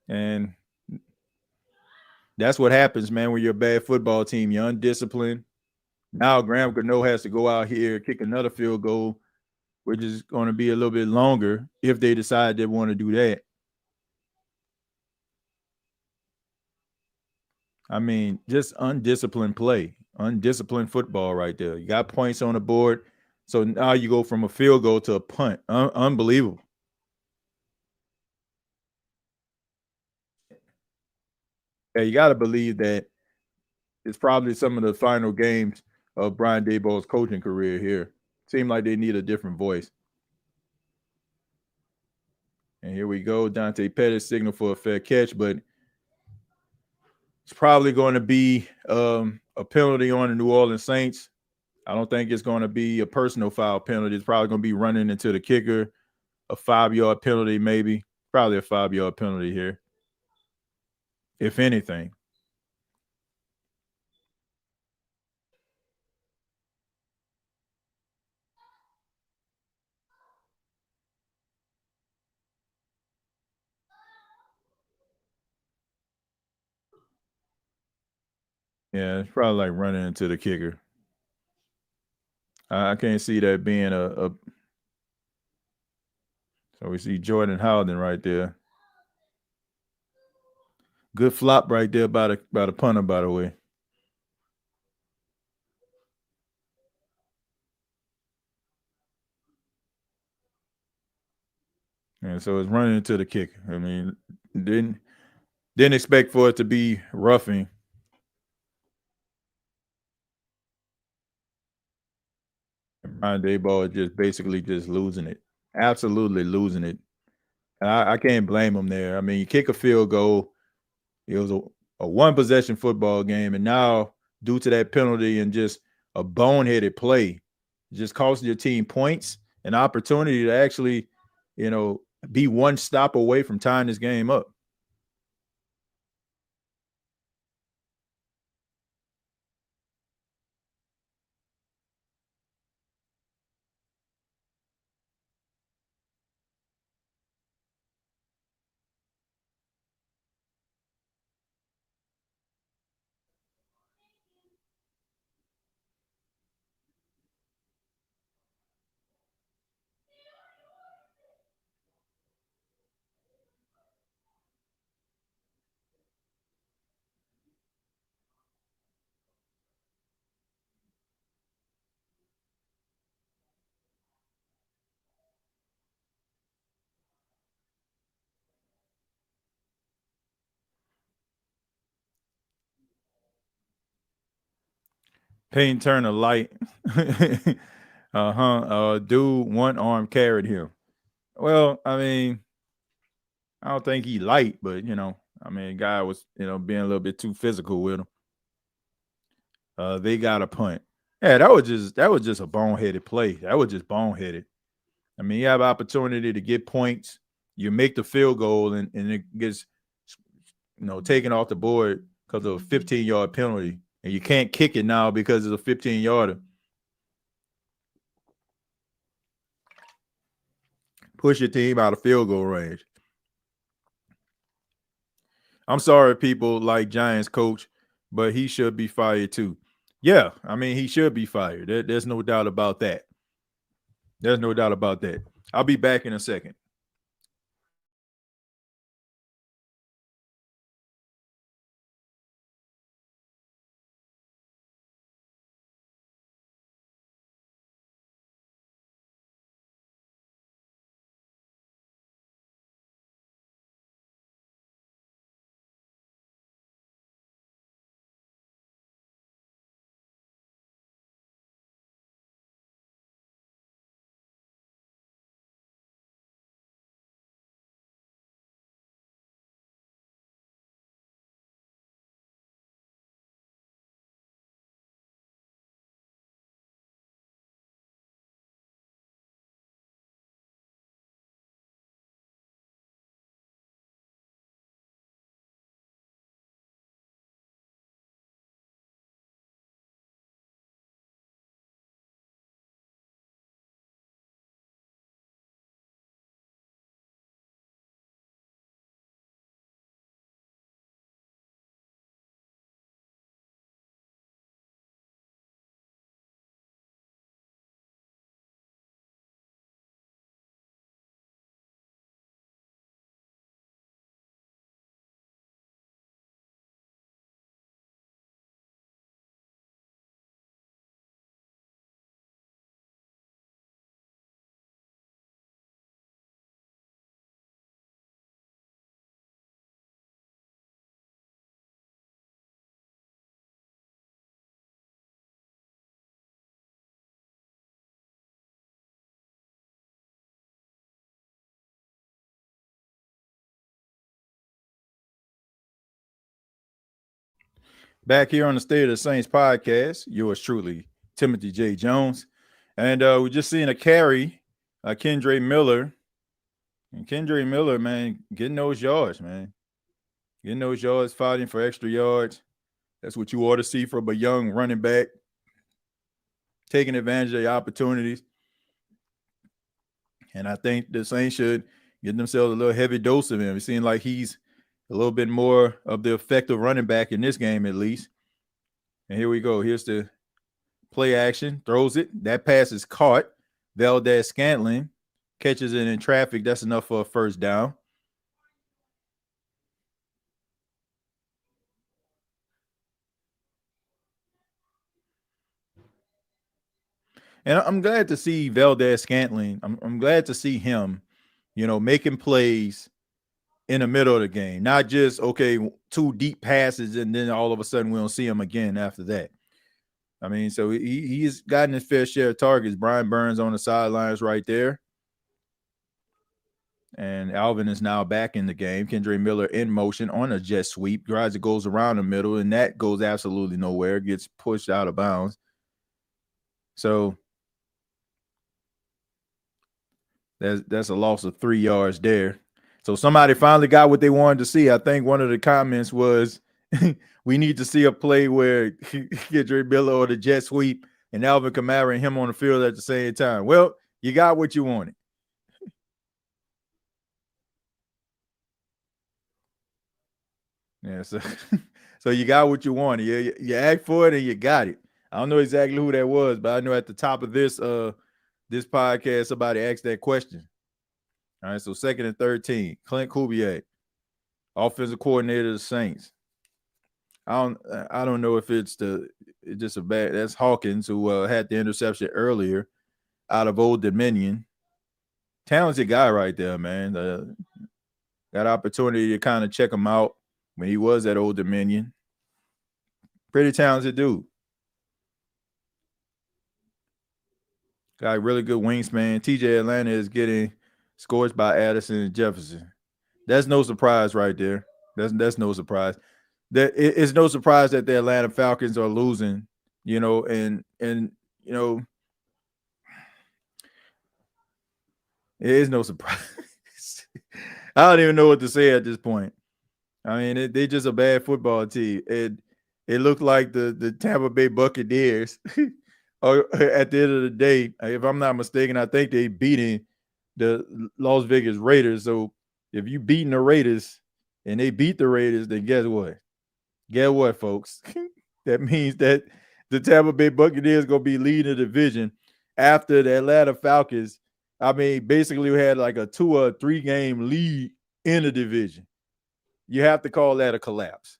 And that's what happens, man, when you're a bad football team. You're undisciplined. Now Graham Gano has to go out here, kick another field goal, which is going to be a little bit longer if they decide they want to do that. I mean, just undisciplined play, undisciplined football right there. You got points on the board. So now you go from a field goal to a punt. Unbelievable. Yeah, you got to believe that it's probably some of the final games of Brian Daboll's coaching career here. Seem like they need a different voice. And here we go. Dante Pettis signal for a fair catch, but it's probably going to be a penalty on the New Orleans Saints. I don't think it's going to be a personal foul penalty. It's probably going to be running into the kicker, a 5-yard penalty, maybe. Probably a 5-yard penalty here, if anything. Yeah, it's probably like running into the kicker. I can't see that being a. So we see Jordan Howden right there. Good flop right there by the punter, by the way. And so it's running into the kicker. I mean, didn't expect for it to be roughing. Brian Daboll is just basically just losing it. Absolutely losing it. I can't blame him there. I mean, you kick a field goal. It was a one possession football game, and now due to that penalty and just a boneheaded play, just costing your team points, an opportunity to actually, be one stop away from tying this game up. Payne Turner light. Dude, one arm carried him. Well, I mean, I don't think he light, but I mean, guy was being a little bit too physical with him. They got a punt. Yeah, that was just a boneheaded play. That was just boneheaded. I mean, you have opportunity to get points. You make the field goal, and it gets taken off the board because of a 15-yard penalty, and you can't kick it now because it's a 15-yarder. Push your team out of field goal range. I'm sorry, people like Giants coach, but he should be fired too. Yeah, I mean, he should be fired. There's no doubt about that. There's no doubt about that. I'll be back in a second. Back here on the State of the Saints podcast, yours truly, Timothy J. Jones. And we're just seeing a carry, Kendre Miller. And Kendre Miller, man, getting those yards, man. Getting those yards, fighting for extra yards. That's what you ought to see from a young running back. Taking advantage of the opportunities. And I think the Saints should get themselves a little heavy dose of him. It seems like he's a little bit more of the effective running back in this game, at least. And here we go. Here's the play action. Throws it. That pass is caught. Valdez-Scantling catches it in traffic. That's enough for a first down. And I'm glad to see Valdez-Scantling. I'm glad to see him, making plays in the middle of the game. Not just, okay, 2 deep passes and then all of a sudden we don't see him again after that. I mean, so he's gotten his fair share of targets. Brian Burns on the sidelines right there. And Alvin is now back in the game. Kendre Miller in motion on a jet sweep. It goes around the middle, and that goes absolutely nowhere. Gets pushed out of bounds. So that's a loss of 3 yards there. So somebody finally got what they wanted to see. I think one of the comments was, we need to see a play where Kendre Miller or the jet sweep and Alvin Kamara and him on the field at the same time. Well, you got what you wanted. Yeah, so you got what you wanted. You asked for it and you got it. I don't know exactly who that was, but I know at the top of this podcast, somebody asked that question. All right, so 2nd and 13. Clint Kubiak, offensive coordinator of the Saints. I don't know if it's just a bad. That's Hawkins, who had the interception earlier out of Old Dominion. Talented guy right there, man. Got opportunity to kind of check him out when he was at Old Dominion. Pretty talented dude. Got a really good wingspan. TJ Atlanta is getting scorched by Addison and Jefferson. That's no surprise right there. That's no surprise. It's no surprise that the Atlanta Falcons are losing, and it is no surprise. I don't even know what to say at this point. I mean, they're just a bad football team. It looked like the Tampa Bay Buccaneers. Or at the end of the day, if I'm not mistaken, I think they beating the Las Vegas Raiders. So if you beating the Raiders and they beat the Raiders, then guess what? Guess what, folks? That means that the Tampa Bay Buccaneers going to be leading the division after the Atlanta Falcons. I mean, basically we had like a 2 or 3 game lead in the division. You have to call that a collapse.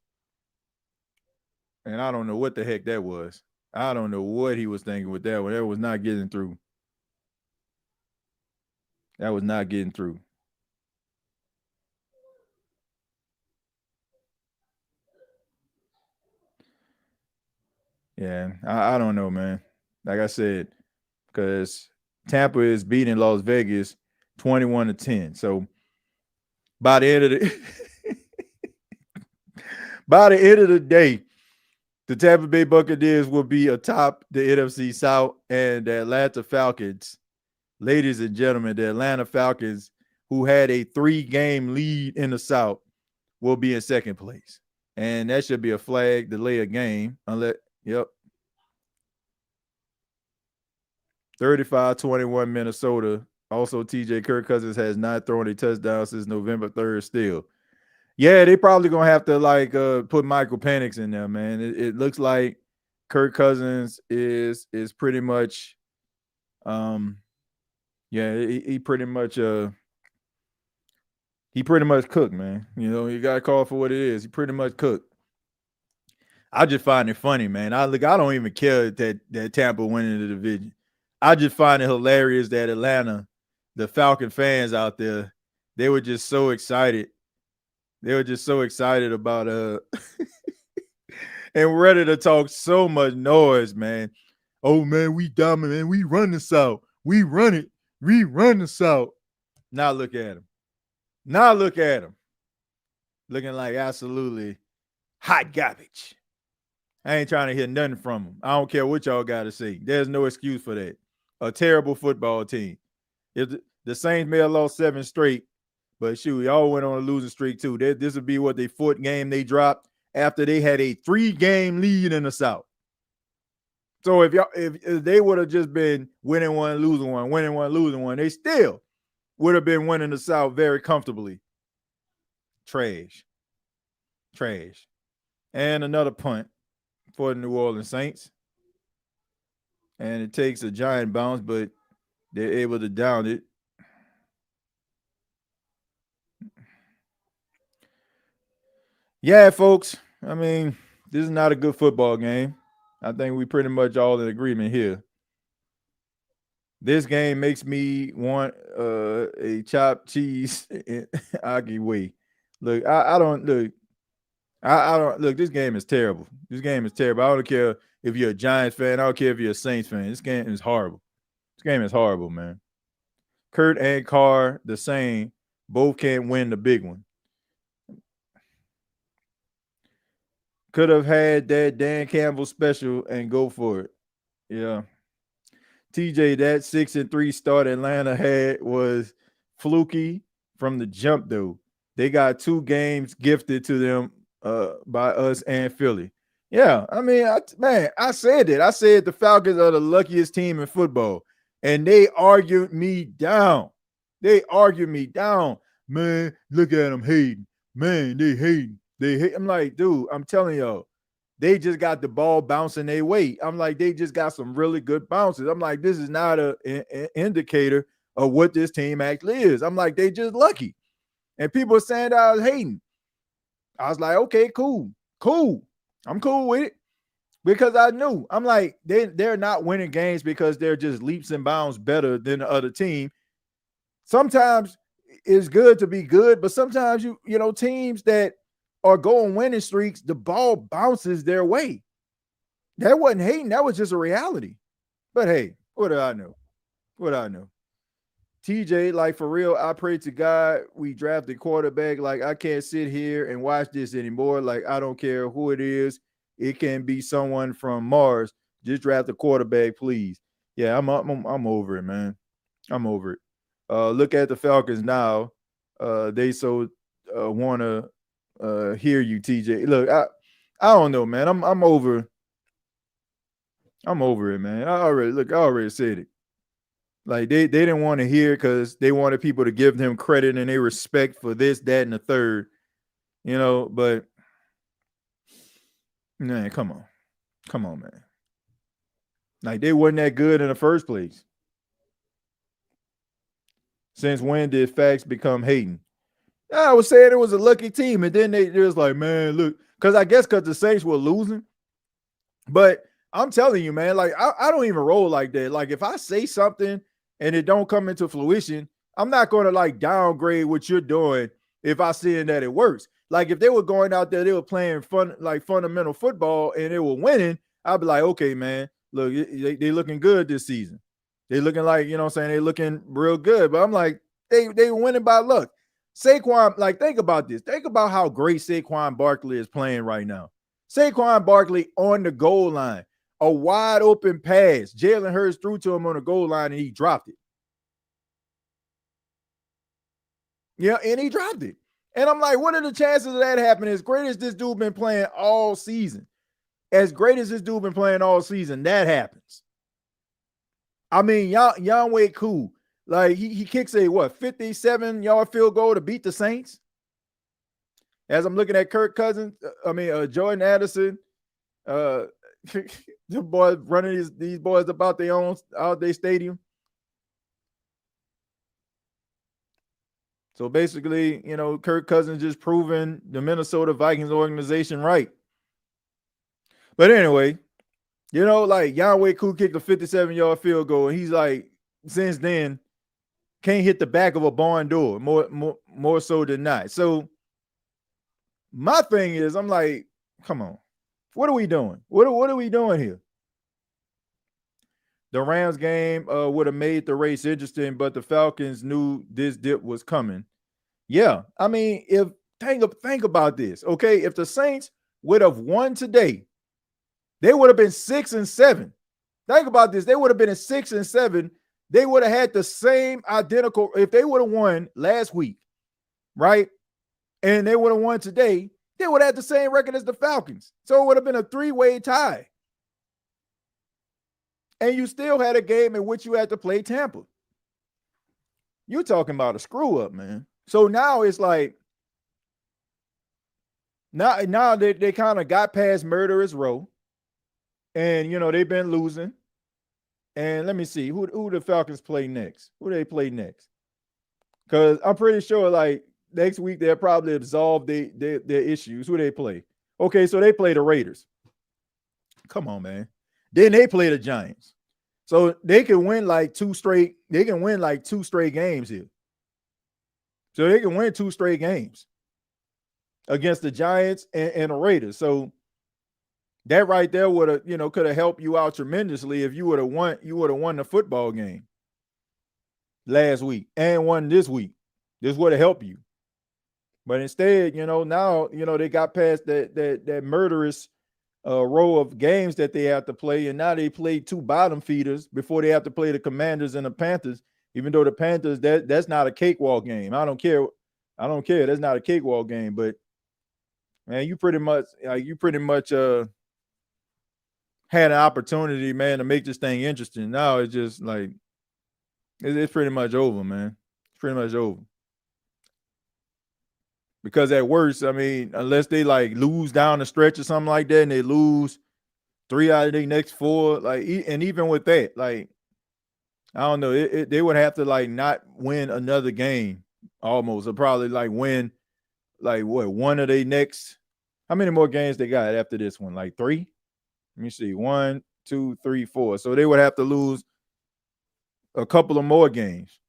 And I don't know what the heck that was. I don't know what he was thinking with that one. That was not getting through. That was not getting through. Yeah, I don't know, man. Like I said, because Tampa is beating Las Vegas 21-10. So by the end of the day, the Tampa Bay Buccaneers will be atop the NFC South, and the Atlanta Falcons, ladies and gentlemen, the Atlanta Falcons, who had a 3-game lead in the South, will be in second place. And that should be a flag delay a game. 35-21 Minnesota. Also, TJ Kirk Cousins has not thrown a touchdown since November 3rd still. Yeah, they probably going to have to put Michael Penix in there, man. It looks like Kirk Cousins is pretty much he pretty much cooked, man. You got to call it for what it is. He pretty much cooked. I just find it funny, man. I don't even care that Tampa winning the division. I just find it hilarious that Atlanta, the Falcon fans out there, they were just so excited. They were just so excited about and ready to talk so much noise, man. Oh man, we dominant, man. We run the South. We run it. We run the South. Now look at him. Looking like absolutely hot garbage. I ain't trying to hear nothing from them. I don't care what y'all got to say. There's no excuse for that. A terrible football team. If the Saints may have lost 7 straight, but shoot, y'all went on a losing streak too. This would be what, their 4th game they dropped after they had a 3-game lead in the South. So if they would have just been winning one, losing one, winning one, losing one, they still would have been winning the South very comfortably. Trash. And another punt for the New Orleans Saints. And it takes a giant bounce, but they're able to down it. Yeah, folks. I mean, this is not a good football game. I think we pretty much all in agreement here. This game makes me want a chopped cheese and Aki way. Look, I don't look. I don't look. This game is terrible. I don't care if you're a Giants fan. I don't care if you're a Saints fan. This game is horrible. Man. Kurt and Carr, the same. Both can't win the big one. Could have had that Dan Campbell special and go for it. Yeah. TJ, that 6-3 start Atlanta had was fluky from the jump, though. They got 2 games gifted to them by us and Philly. Yeah, I mean, I said it. I said the Falcons are the luckiest team in football, and they argued me down. Man, look at them hating. Man, they hating. I'm like, dude, I'm telling y'all, they just got the ball bouncing their way. I'm like, they just got some really good bounces. I'm like, this is not an indicator of what this team actually is. I'm like, they just lucky. And people are saying that I was hating. I was like, okay, cool. I'm cool with it. Because I knew. I'm like, they're not winning games because they're just leaps and bounds better than the other team. Sometimes it's good to be good, but sometimes you know, teams that are going winning streaks, the ball bounces their way. That wasn't hating. That was just a reality. But hey, what do I know? TJ, like for real, I pray to God we draft a quarterback. Like, I can't sit here and watch this anymore. Like, I don't care who it is. It can be someone from Mars. Just draft a quarterback, please. Yeah, I'm over it, man. I'm over it. Look at the Falcons now. They so want to hear you, TJ. Look, I don't know, man. I'm over it, man. I already said it. Like, they didn't want to hear because they wanted people to give them credit and their respect for this, that, and the third. You know, but man, come on, man. Like, they wasn't that good in the first place. Since when did facts become hating? I was saying it was a lucky team, and then they was like, man, look, because the Saints were losing. But I'm telling you, man, like, I don't even roll like that. Like, if I say something and it don't come into fruition, I'm not going to like downgrade what you're doing if I see that it works. Like, if they were going out there, they were playing fundamental football and they were winning, I'd be like, okay, man, look, they looking good this season. They looking like, you know what I'm saying, they looking real good. But I'm like, they winning by luck. Saquon, like, think about this. Think about how great Saquon Barkley is playing right now. Saquon Barkley on the goal line. A wide open pass. Jalen Hurts threw to him on the goal line and he dropped it. Yeah, and he dropped it. And I'm like, what are the chances of that happening? As great as this dude been playing all season, that happens. I mean, Yahweh cool. Like, he kicks a 57-yard field goal to beat the Saints. As I'm looking at Kirk Cousins, Jordan Addison, the boys running these boys about their own out their stadium. So basically, you know, Kirk Cousins just proving the Minnesota Vikings organization right. But anyway, you know, like, Yahweh Koo kicked a 57-yard field goal, and he's like, since then, can't hit the back of a barn door more so than not. So my thing is, I'm like, come on, what are we doing? What are we doing here? The Rams game would have made the race interesting, but the Falcons knew this dip was coming. Yeah, I mean, think about this, okay? If the Saints would have won today, They would have been 6-7. Think about this. They would have been at 6-7. They would have had the same identical. If they would have won last week, right? And they would have won today, they would have had the same record as the Falcons. So it would have been a 3-way tie. And you still had a game in which you had to play Tampa. You're talking about a screw up, man. So now it's like, now they kind of got past murderous row. And, they've been losing. And let me see, who the Falcons play next? Who they play next? Because I'm pretty sure, like, next week they'll probably absolve their issues. Who they play? Okay, so they play the Raiders. Come on, man. Then they play the Giants. So they can win like two straight games here. So they can win 2 straight games against the Giants and the Raiders. So that right there would have, could have helped you out tremendously if you would have won the football game last week and won this week. This would have helped you. But instead, now, they got past that murderous row of games that they have to play, and now they play 2 bottom feeders before they have to play the Commanders and the Panthers. Even though the Panthers, that's not a cakewalk game. I don't care. That's not a cakewalk game. But man, you pretty much had an opportunity, man, to make this thing interesting. Now it's just like it's pretty much over, man. It's pretty much over. Because at worst, I mean, unless they like lose down the stretch or something like that, and they lose 3 out of their next 4, like, and even with that, like, I don't know, they would have to like not win another game almost, or probably like win like one of their next. How many more games they got after this one? Like 3? Let me see. 1, 2, 3, 4. So they would have to lose a couple of more games.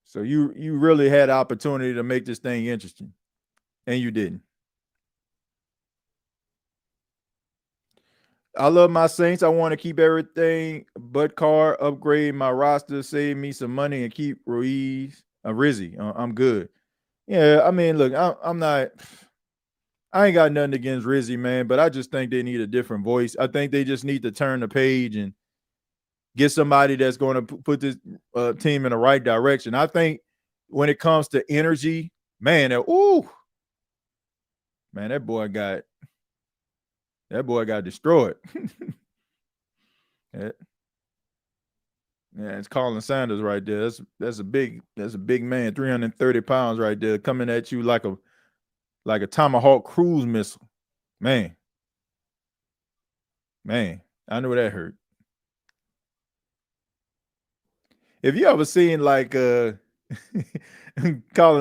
So you really had the opportunity to make this thing interesting, and you didn't. I love my Saints. I want to keep everything but Carr, upgrade my roster, save me some money, and keep Rizzi. I'm good. Yeah, I mean, look, I'm not. I ain't got nothing against Rizzi, man, but I just think they need a different voice. I think they just need to turn the page and get somebody that's going to put this team in the right direction. I think when it comes to energy, man, that boy got destroyed. Yeah, it's Colin Sanders right there. That's a big man, 330 pounds right there, coming at you like a Tomahawk cruise missile. Man, I know that hurt. If you ever seen like Colin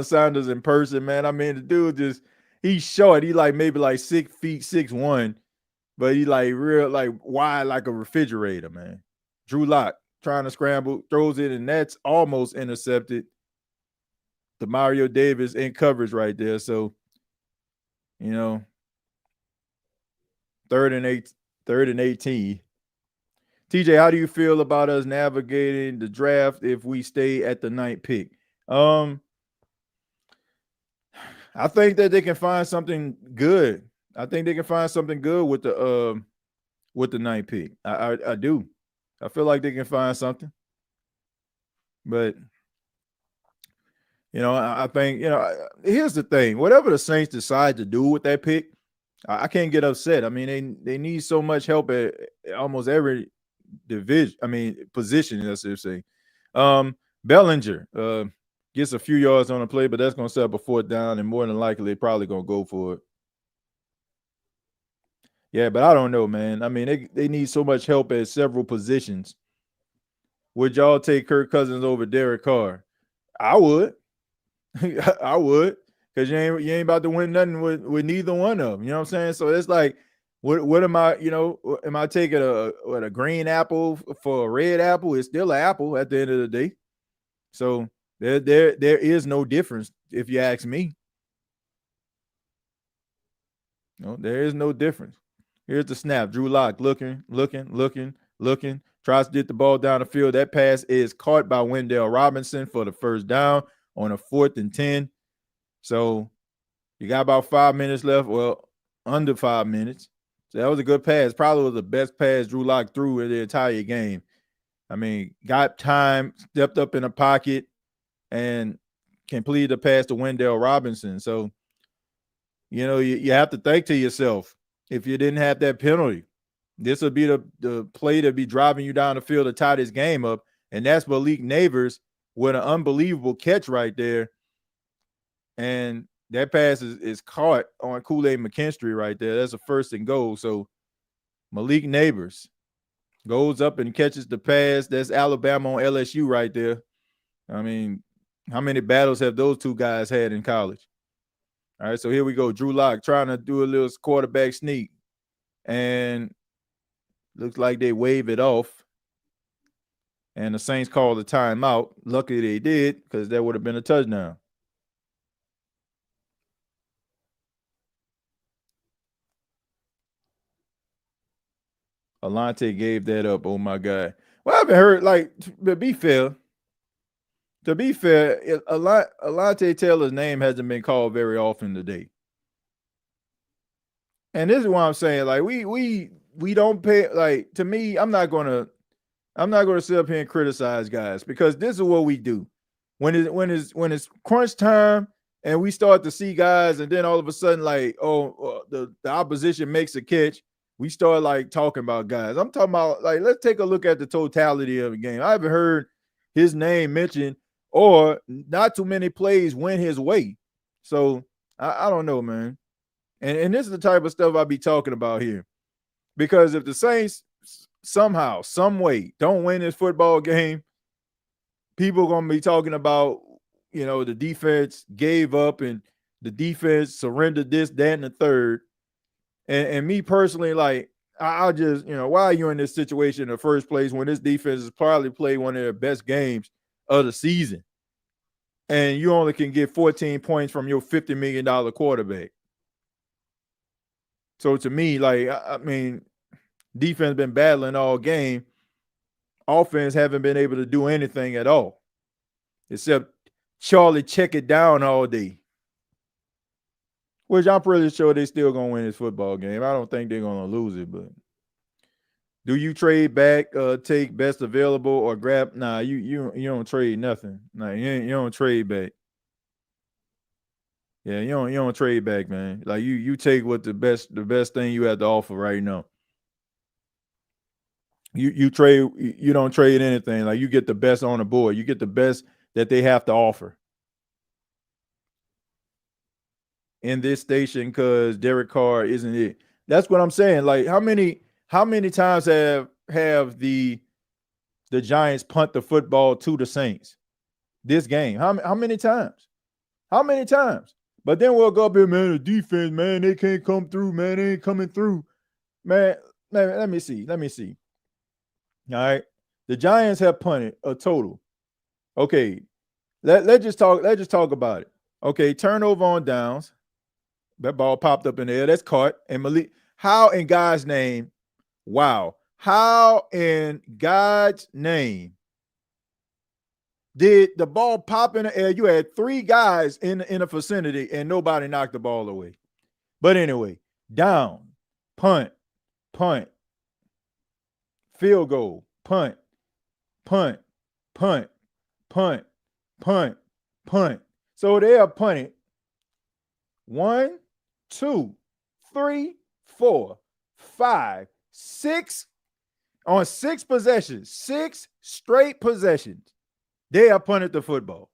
Sanders in person, man, I mean, the dude he's short. He like maybe like 6 feet, 6'1", but he like real like wide like a refrigerator, man. Drew Lock trying to scramble, throws it, and that's almost intercepted. The Mario Davis in coverage right there. So, 3rd and 18. TJ, how do you feel about us navigating the draft if we stay at the 9th pick? I think that they can find something good. I think they can find something good with the 9th pick. I do. I feel like they can find something. But I think, here's the thing. Whatever the Saints decide to do with that pick, I can't get upset. I mean, they need so much help at almost every position, let's just say. Bellinger gets a few yards on the play, but that's going to set up a 4th down, and more than likely they're probably going to go for it. Yeah, but I don't know, man. I mean, they need so much help at several positions. Would y'all take Kirk Cousins over Derek Carr? I would. I would, because you ain't about to win nothing with neither one of them. You know what I'm saying? So it's like, what am I? Am I taking a green apple for a red apple? It's still an apple at the end of the day. So there is no difference, if you ask me. No, there is no difference. Here's the snap. Drew Lock looking. Tries to get the ball down the field. That pass is caught by Wendell Robinson for the 1st down on a 4th and 10. So you got about 5 minutes left. Well, under 5 minutes. So that was a good pass. Probably was the best pass Drew Lock threw in the entire game. I mean, got time, stepped up in the pocket, and completed the pass to Wendell Robinson. So, you have to think to yourself, if you didn't have that penalty, this would be the play to be driving you down the field to tie this game up. And that's Malik Neighbors with an unbelievable catch right there. And that pass is caught on Kool-Aid McKinstry right there. That's a 1st and goal. So Malik Neighbors goes up and catches the pass. That's Alabama on LSU right there. I mean, how many battles have those two guys had in college? All right, so here we go. Drew Lock trying to do a little quarterback sneak. And looks like they wave it off. And the Saints called the timeout. Luckily they did, because that would have been a touchdown. Alante gave that up. Oh my God. Well, I haven't heard, like, to be fair, Alante Taylor's name hasn't been called very often today. And this is what I'm saying. Like, we don't pay, like, to me, I'm not gonna sit up here and criticize guys, because this is what we do. When it's crunch time and we start to see guys, and then all of a sudden, like, the opposition makes a catch, we start like talking about guys. I'm talking about, like, let's take a look at the totality of the game. I haven't heard his name mentioned, or not too many plays went his way. So I don't know, man. And this is the type of stuff I be talking about here. Because if the Saints somehow, some way don't win this football game, people are going to be talking about, the defense gave up and the defense surrendered this, that, and the third. And me personally, like, I'll just, why are you in this situation in the first place when this defense has probably played one of their best games of the season? And you only can get 14 points from your $50 million quarterback. So to me, like, I mean, defense been battling all game. Offense haven't been able to do anything at all, except Charlie check it down all day. Which I'm pretty sure they still gonna win this football game. I don't think they're gonna lose it, but do you trade back, take best available, or grab? Nah, you don't trade nothing. Nah, you don't trade back. Yeah, you don't trade back, man. Like, you take what the best thing you have to offer right now. You trade, you don't trade anything. Like, you get the best on the board. You get the best that they have to offer in this station, because Derek Carr isn't it. That's what I'm saying. Like, how many times have the Giants punt the football to the Saints this game? How many times? How many times? But then we'll go up here, man, the defense, man, they can't come through, man. They ain't coming through. Man, let me see. All right. The Giants have punted a total. Okay. Let's just talk about it. Okay, turnover on downs. That ball popped up in the air. That's caught. And Malik, how in God's name? Wow. How in God's name did the ball pop in the air? You had 3 guys in the vicinity and nobody knocked the ball away. But anyway, down, punt, field goal, punt. So they are punting 1, 2, 3, 4, 5, 6 on 6 possessions, 6 straight possessions. They have punted the football.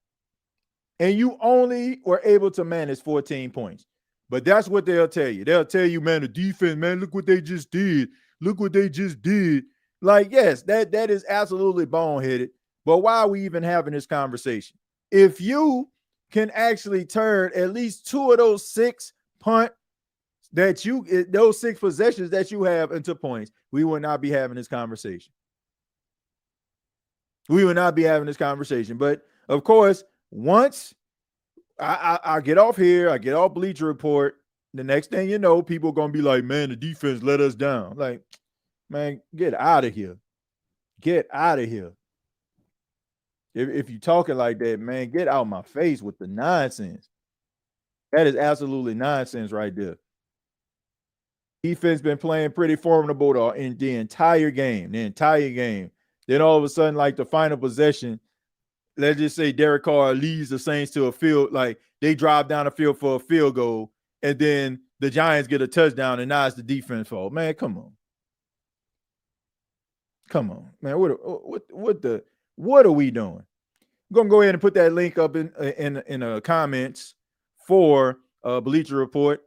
And you only were able to manage 14 points. But that's what they'll tell you. They'll tell you, man, the defense, man, look what they just did. Look what they just did. Like, yes, that is absolutely boneheaded. But why are we even having this conversation? If you can actually turn at least 2 of those 6 those 6 possessions that you have into points, we will not be having this conversation. We will not be having this conversation. But of course, once I get off here, I get off Bleacher Report, the next thing you know, people are going to be like, man, the defense let us down. Like, man, get out of here. Get out of here. If you're talking like that, man, get out my face with the nonsense. That is absolutely nonsense right there. Defense been playing pretty formidable in the entire game. Then all of a sudden, like the final possession, let's just say Derek Carr leads the Saints to a field, like they drive down the field for a field goal, and then the Giants get a touchdown, and now it's the defense fault. Man, come on, man. What are we doing? I'm gonna go ahead and put that link up in the comments for Bleacher Report.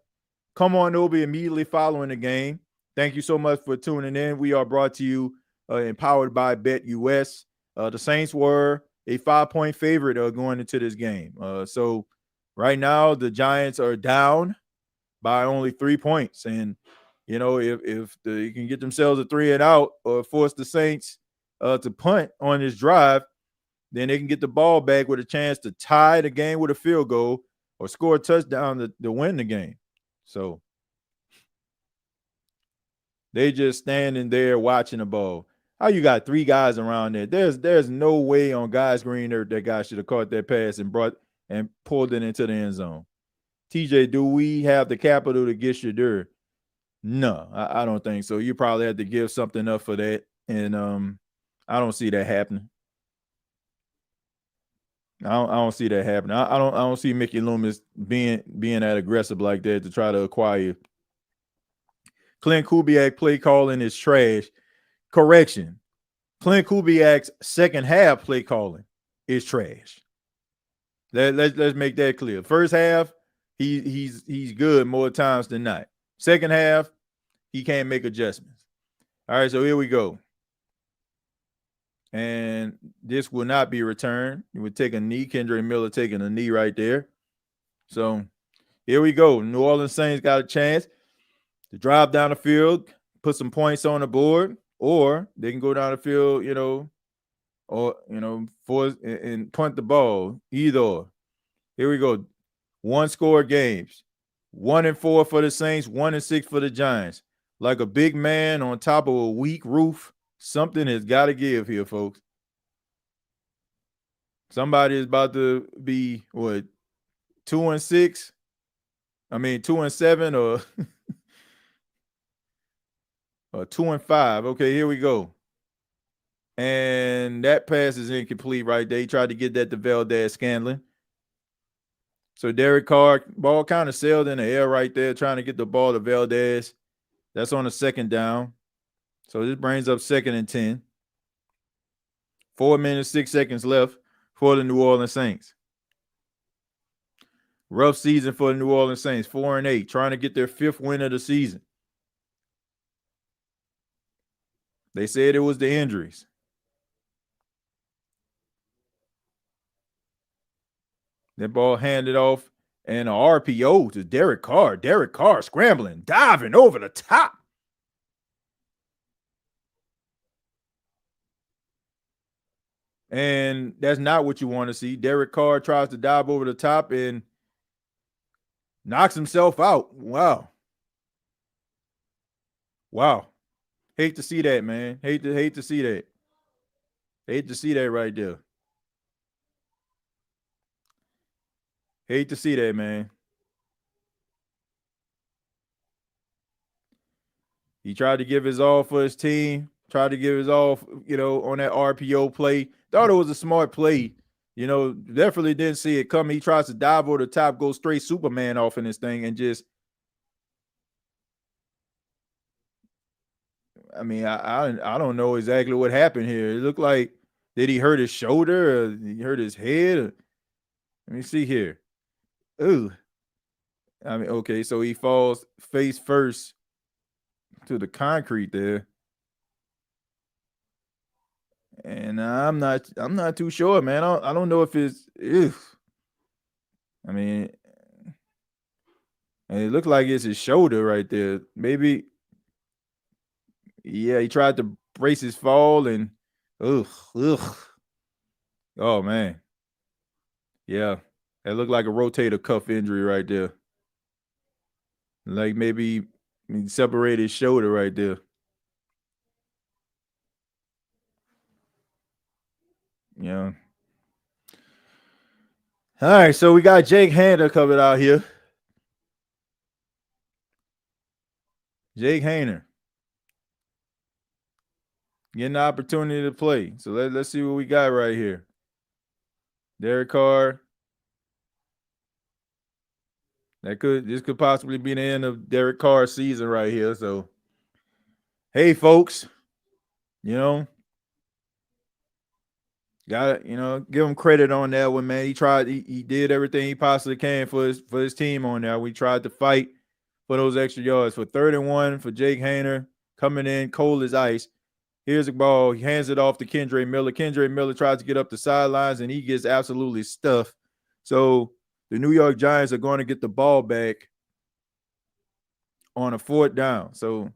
Come on, it'll be immediately following the game. Thank you so much for tuning in. We are brought to you empowered by BETUS. The Saints were a 5-point favorite going into this game. So right now the Giants are down by only 3 points, and you know if they can get themselves a 3 and out or force the Saints to punt on this drive, then they can get the ball back with a chance to tie the game with a field goal or score a touchdown to win the game. So they just standing there watching the ball. How you got 3 guys around there? There's no way on God's green earth that guy should have caught that pass and pulled it into the end zone. TJ, do we have the capital to get Shadur? No, I don't think so. You probably have to give something up for that, and I don't see that happening. I don't see that happening. I don't see Mickey Loomis being that aggressive like that to try to acquire. Clint Kubiak play calling is trash. Correction. Clint Kubiak's second half play calling is trash. Let's make that clear. First half, he's good more times than not. Second half, he can't make adjustments. All right, so here we go. And this will not be returned. It would take a knee. Kendre Miller taking a knee right there. So here we go. New Orleans Saints got a chance to drive down the field, put some points on the board, or they can go down the field, and punt the ball. Either or. Here we go. 1-score games. 1-4 for the Saints, 1-6 for the Giants. Like a big man on top of a weak roof, something has got to give here, folks. Somebody is about to be, 2-6? I mean, 2-7 or 2-5. Okay, here we go. And that pass is incomplete right there. He tried to get that to Valdez-Scantling. So Derek Carr, ball kind of sailed in the air right there, trying to get the ball to Valdez. That's on a second down. So this brings up 2nd and 10. 4 minutes, 6 seconds left for the New Orleans Saints. Rough season for the New Orleans Saints, 4-8, trying to get their 5th win of the season. They said it was the injuries. That ball handed off and an RPO to Derek Carr. Derek Carr scrambling, diving over the top. And that's not what you want to see. Derek Carr tries to dive over the top and knocks himself out. Wow. Hate to see that, man. Hate to see that. Hate to see that right there. Hate to see that, man. He tried to give his all for his team. Tried to give his all, on that RPO play. Thought it was a smart play. Definitely didn't see it coming. He tries to dive over the top, go straight Superman off in this thing, and just, I mean, I don't know exactly what happened here. It looked like, did he hurt his shoulder or did he hurt his head? Let me see here. Ooh. I mean, okay, so he falls face first to the concrete there. And I'm not too sure, man. I don't know if it's I mean, and it looked like it's his shoulder right there. Maybe, yeah, he tried to brace his fall and ugh. Oh man. Yeah. That looked like a rotator cuff injury right there. Like maybe he separated his shoulder right there. Yeah. All right, so we got Jake Hander coming out here. Jake Haener getting the opportunity to play. So let's see what we got right here. Derek Carr. This could possibly be the end of Derek Carr's season right here. So, hey, folks, you know, give him credit on that one, man. He did everything he possibly can for his team on there. We tried to fight for those extra yards. For 3rd and 1 for Jake Haener, coming in cold as ice. Here's the ball. He hands it off to Kendre Miller. Kendre Miller tries to get up the sidelines, and he gets absolutely stuffed. So the New York Giants are going to get the ball back on a 4th down. So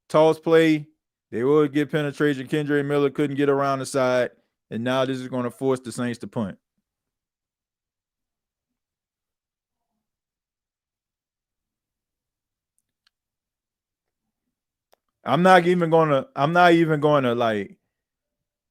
toss play, they would get penetration. Kendre Miller couldn't get around the side, and now this is going to force the Saints to punt. I'm not even going to like.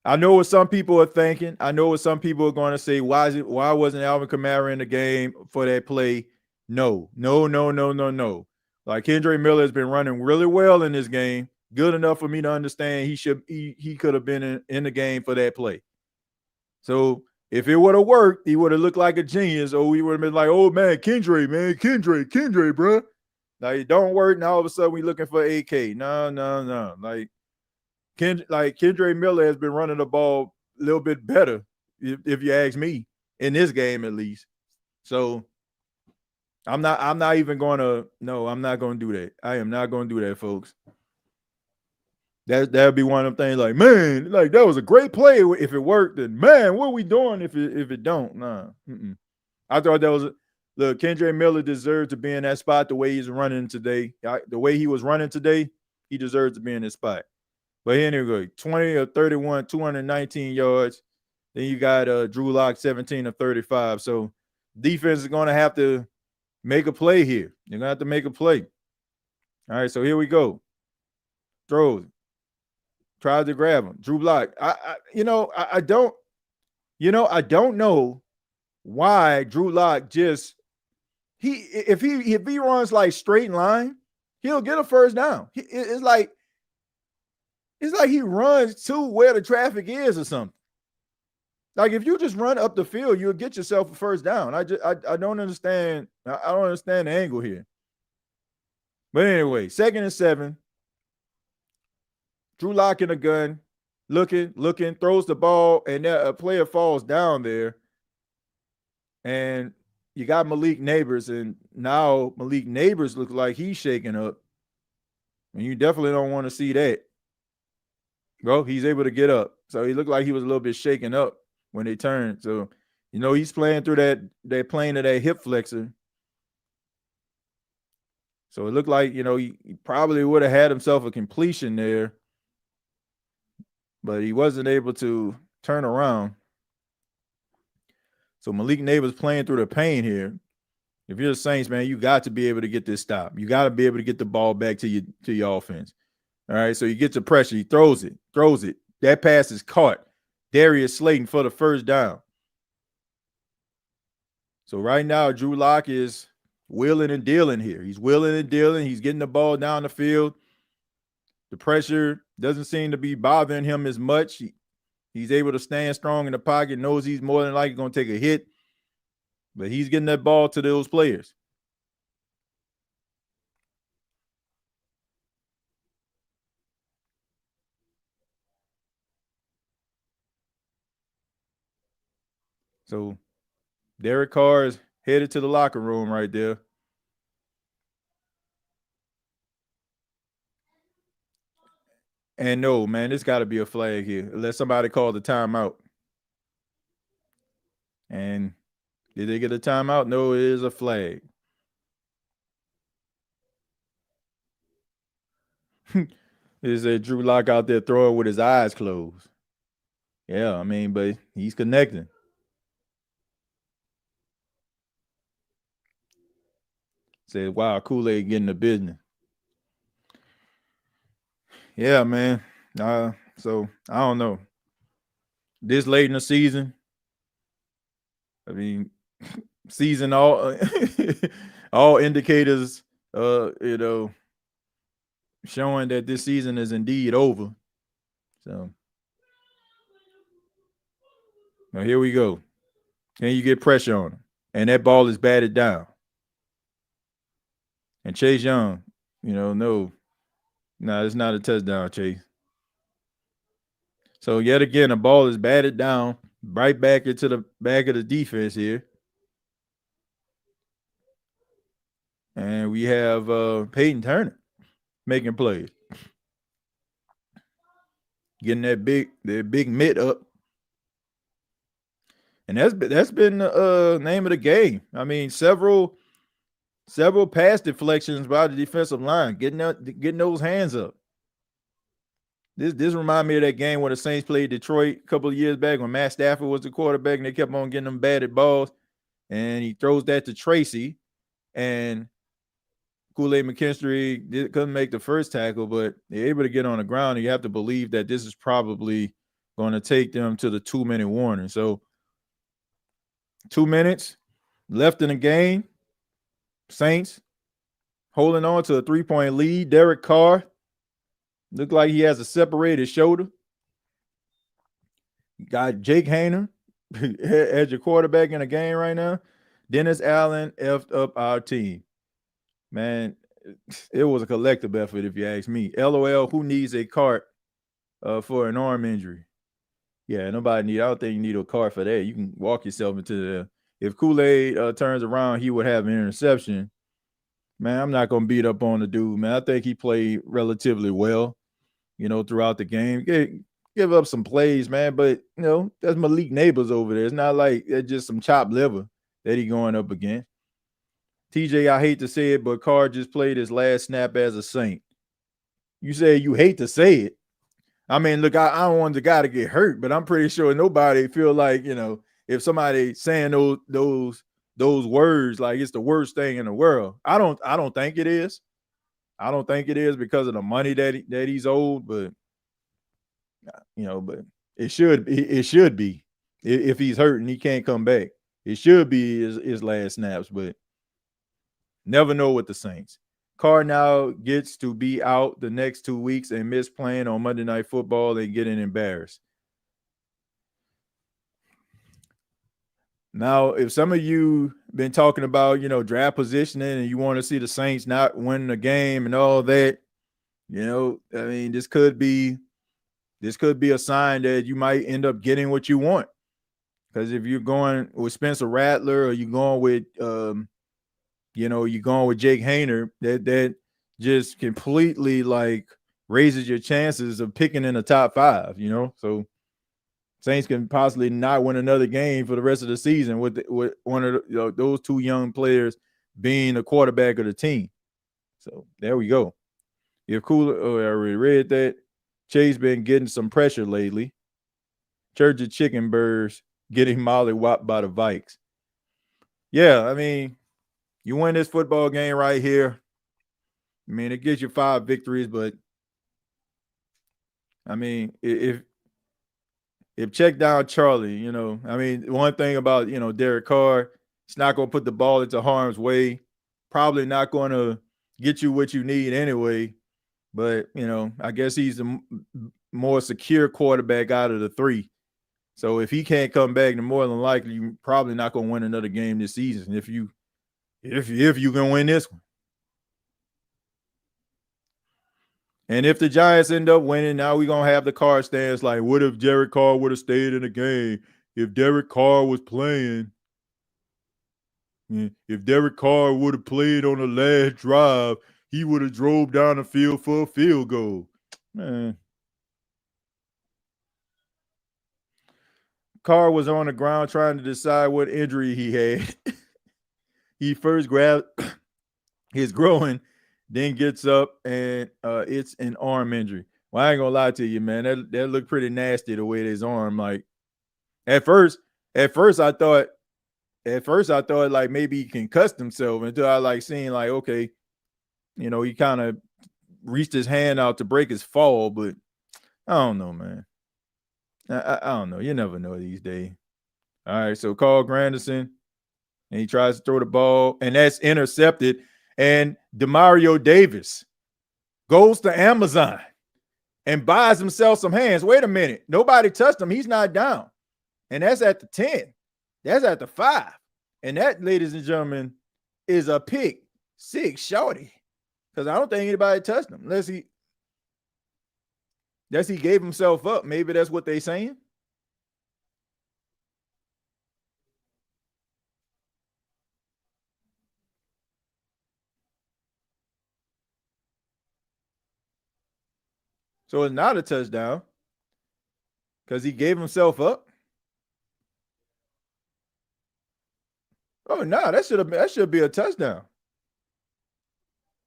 I know what some people are thinking. I know what some people are going to say. Why wasn't Alvin Kamara in the game for that play? No. Like Kendre Miller has been running really well in this game. Good enough for me to understand he could have been in the game for that play. So if it would have worked, he would have looked like a genius, or we would have been like, oh man, Kendre, bro. Like it don't work, and all of a sudden we looking for AK. No. Like Kendre Miller has been running the ball a little bit better, if you ask me, in this game at least. So I'm not even going to. No, I'm not going to do that. I am not going to do that, folks. That'd be one of them things. Like, man, like that was a great play if it worked. Then, man, what are we doing if it don't? Nah. I thought that was look. Kendre Miller deserved to be in that spot the way he's running today. The way he was running today, he deserves to be in this spot. But anyway, 20 of 31, 219 yards. Then you got Drew Lock, 17 of 35. So defense is going to have to make a play here. You're going to have to make a play. All right, so here we go. Throws. Tries to grab him. Drew Lock. I don't know why Drew Lock just if he runs like straight line, he'll get a first down. It's like he runs to where the traffic is or something. Like if you just run up the field, you'll get yourself a first down. I don't understand. I don't understand the angle here. But anyway, 2nd and 7. Drew Lock in a gun, looking, throws the ball, and a player falls down there. And you got Malik Neighbors, and now Malik Neighbors looks like he's shaking up. And you definitely don't want to see that. Bro, he's able to get up. So he looked like he was a little bit shaken up when they turned. So, he's playing through that plane of that hip flexor. So it looked like, he probably would have had himself a completion there. But he wasn't able to turn around. So Malik Neighbors playing through the pain here. If you're the Saints, man, you got to be able to get this stop. You got to be able to get the ball back to your offense. All right, so you get to pressure. He throws it. That pass is caught. Darius Slayton for the first down. So right now, Drew Lock is wheeling and dealing here. He's wheeling and dealing. He's getting the ball down the field. The pressure doesn't seem to be bothering him as much. He's able to stand strong in the pocket, knows he's more than likely going to take a hit. But he's getting that ball to those players. So Derek Carr is headed to the locker room right there. And no, man, this got to be a flag here. Unless somebody called the timeout. And did they get a timeout? No, it is a flag. Is a Drew Lock out there throwing with his eyes closed? Yeah, I mean, but he's connecting. Said, wow, Kool-Aid getting the business. Yeah, man. So I don't know. This late in the season, I mean, season all all indicators, showing that this season is indeed over. So now here we go. Can you get pressure on him? And that ball is batted down. And Chase Young, no, it's not a touchdown, Chase. So yet again, the ball is batted down right back into the back of the defense here. And we have Peyton Turner making plays. Getting that big mitt up. And that's been the name of the game. I mean, several pass deflections by the defensive line, getting those hands up. This reminds me of that game where the Saints played Detroit a couple of years back when Matt Stafford was the quarterback and they kept on getting them batted balls. And he throws that to Tracy. And Kool-Aid McKinstry couldn't make the first tackle, but they're able to get on the ground. And you have to believe that this is probably going to take them to the 2-minute warning. So 2 minutes left in the game. Saints holding on to a 3-point lead. Derek Carr looked like he has a separated shoulder. You got Jake Haener as your quarterback in the game right now. Dennis Allen effed up our team. Man, it was a collective effort if you ask me. LOL, who needs a cart for an arm injury? Yeah, nobody need. I don't think you need a cart for that. You can walk yourself into the. If Kool-Aid turns around, he would have an interception. Man, I'm not gonna beat up on the dude, man. I think he played relatively well, throughout the game. Give up some plays, man, but that's Malik Neighbors over there. It's not like it's just some chopped liver that he going up against. TJ, I hate to say it, but Carr just played his last snap as a Saint. You say you hate to say it. I mean, look, I don't want the guy to get hurt, but I'm pretty sure nobody feel like, if somebody saying those words, like it's the worst thing in the world. I don't think it is. I don't think it is because of the money that he's owed, but but it should be if he's hurt and he can't come back. It should be his last snaps, but never know with the Saints. Carr now gets to be out the next 2 weeks and miss playing on Monday Night Football and getting embarrassed. Now, if some of you been talking about, draft positioning and you want to see the Saints not win the game and all that, I mean, this could be a sign that you might end up getting what you want. Because if you're going with Spencer Rattler or you're going with you're going with Jake Haener, that just completely like raises your chances of picking in the top 5, So Saints can possibly not win another game for the rest of the season with one of those two young players being the quarterback of the team. So there we go. I already read that. Chase been getting some pressure lately. Church of Chicken Birds getting mollywopped by the Vikes. Yeah, I mean, you win this football game right here. I mean, it gives you 5 victories, but I mean, if check down Charlie, I mean, one thing about, Derek Carr, he's not going to put the ball into harm's way. Probably not going to get you what you need anyway. But, I guess he's the more secure quarterback out of the 3. So if he can't come back, then more than likely, you're probably not going to win another game this season if you can win this one. And if the Giants end up winning, now we're going to have the Carr stance like, what if Derek Carr would have stayed in the game? If Derek Carr was playing, if Derek Carr would have played on the last drive, he would have drove down the field for a field goal. Man. Carr was on the ground trying to decide what injury he had. He first grabbed his groin, then gets up, and it's an arm injury. Well, I ain't gonna lie to you, man. That looked pretty nasty the way his arm. Like at first I thought like maybe he concussed himself until I like seeing like, okay, he kind of reached his hand out to break his fall, but I don't know, man. I don't know. You never know these days. All right, so Carl Granderson, and he tries to throw the ball, and that's intercepted. And Demario Davis goes to Amazon and buys himself some hands. Wait a minute. Nobody touched him. He's not down. And that's at the 10. That's at the 5. And that, ladies and gentlemen, is a pick 6 shorty. Because I don't think anybody touched him. Unless he gave himself up. Maybe that's what they're saying. So it's not a touchdown because he gave himself up. Oh no, that should be a touchdown.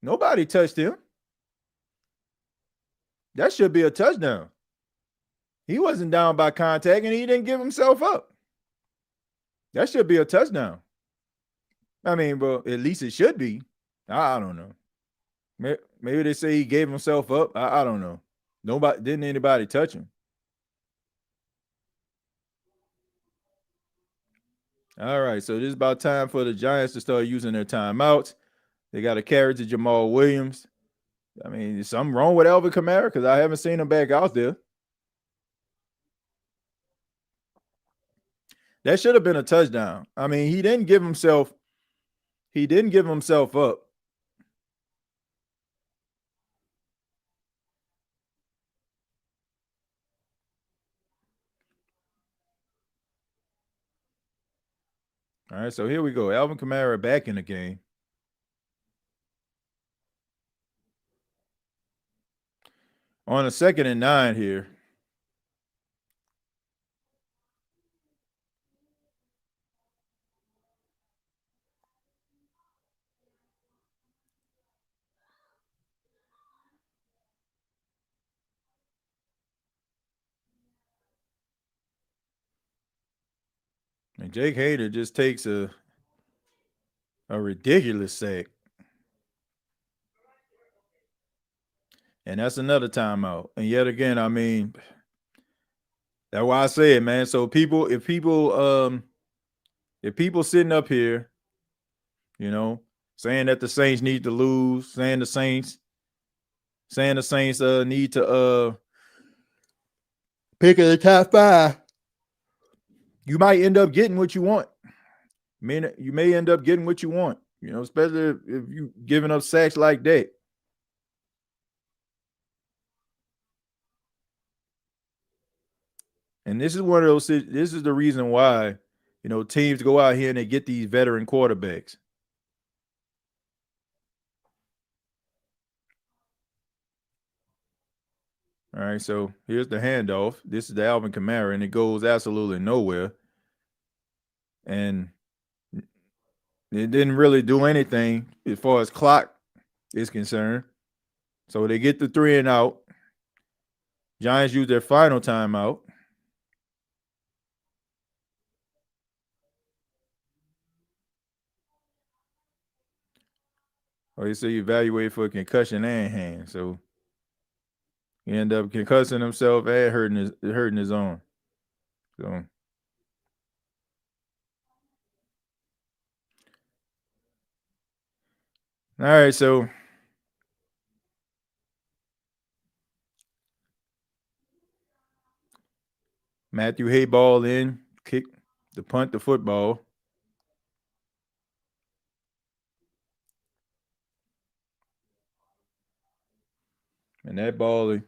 Nobody touched him. That should be a touchdown. He wasn't down by contact and he didn't give himself up. That should be a touchdown. I mean, well, at least it should be. I don't know. Maybe they say he gave himself up. I don't know. Didn't anybody touch him. All right, so this is about time for the Giants to start using their timeouts. They got a carry to Jamal Williams. I mean, is something wrong with Alvin Kamara? Because I haven't seen him back out there. That should have been a touchdown. I mean, he didn't give himself up. All right, so here we go. Alvin Kamara back in the game. On a 2nd and 9 here. And Jake Hader just takes a ridiculous sack. And that's another timeout. And yet again, I mean, that's why I say it, man. So if people sitting up here, you know, saying that the Saints need to lose, saying the Saints need to pick in the top 5, you might end up getting what you want. I mean, you may end up getting what you want, you know, especially if you giving up sacks like that. And this is one of those. This is the reason why, you know, teams go out here and they get these veteran quarterbacks. All right, so here's the handoff. This is the Alvin Kamara, and it goes absolutely nowhere. And it didn't really do anything as far as clock is concerned. So they get the 3 and out. Giants use their final timeout. Or they say evaluate for concussion and hand. So he ended up concussing himself and hurting his arm. So all right, so Matthew Hayball in, kick the punt the football. And that ball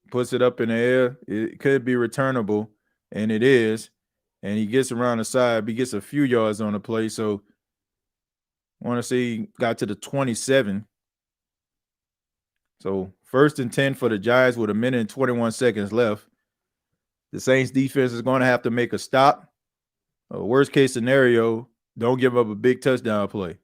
puts it up in the air. It could be returnable, and it is. And he gets around the side. He gets a few yards on the play. So I want to say he got to the 27. So 1st and 10 for the Giants with 1 minute and 21 seconds left. The Saints defense is going to have to make a stop. Worst case scenario, don't give up a big touchdown play.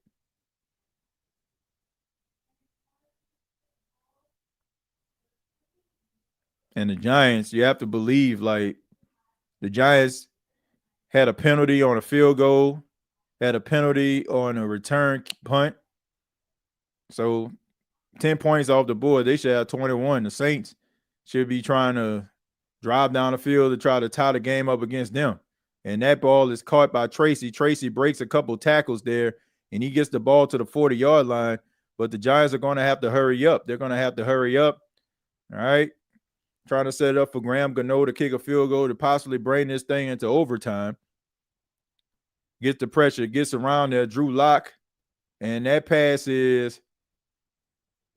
And the Giants, you have to believe, like, the Giants had a penalty on a field goal, had a penalty on a return punt. So 10 points off the board. They should have 21. The Saints should be trying to drive down the field to try to tie the game up against them. And that ball is caught by Tracy. Tracy breaks a couple tackles there, and he gets the ball to the 40-yard line. but the Giants are going to have to hurry up. They're going to have to hurry up. All right. Trying to set it up for Graham Gano to kick a field goal to possibly bring this thing into overtime. Gets the pressure, gets around there. Drew Lock, and that pass is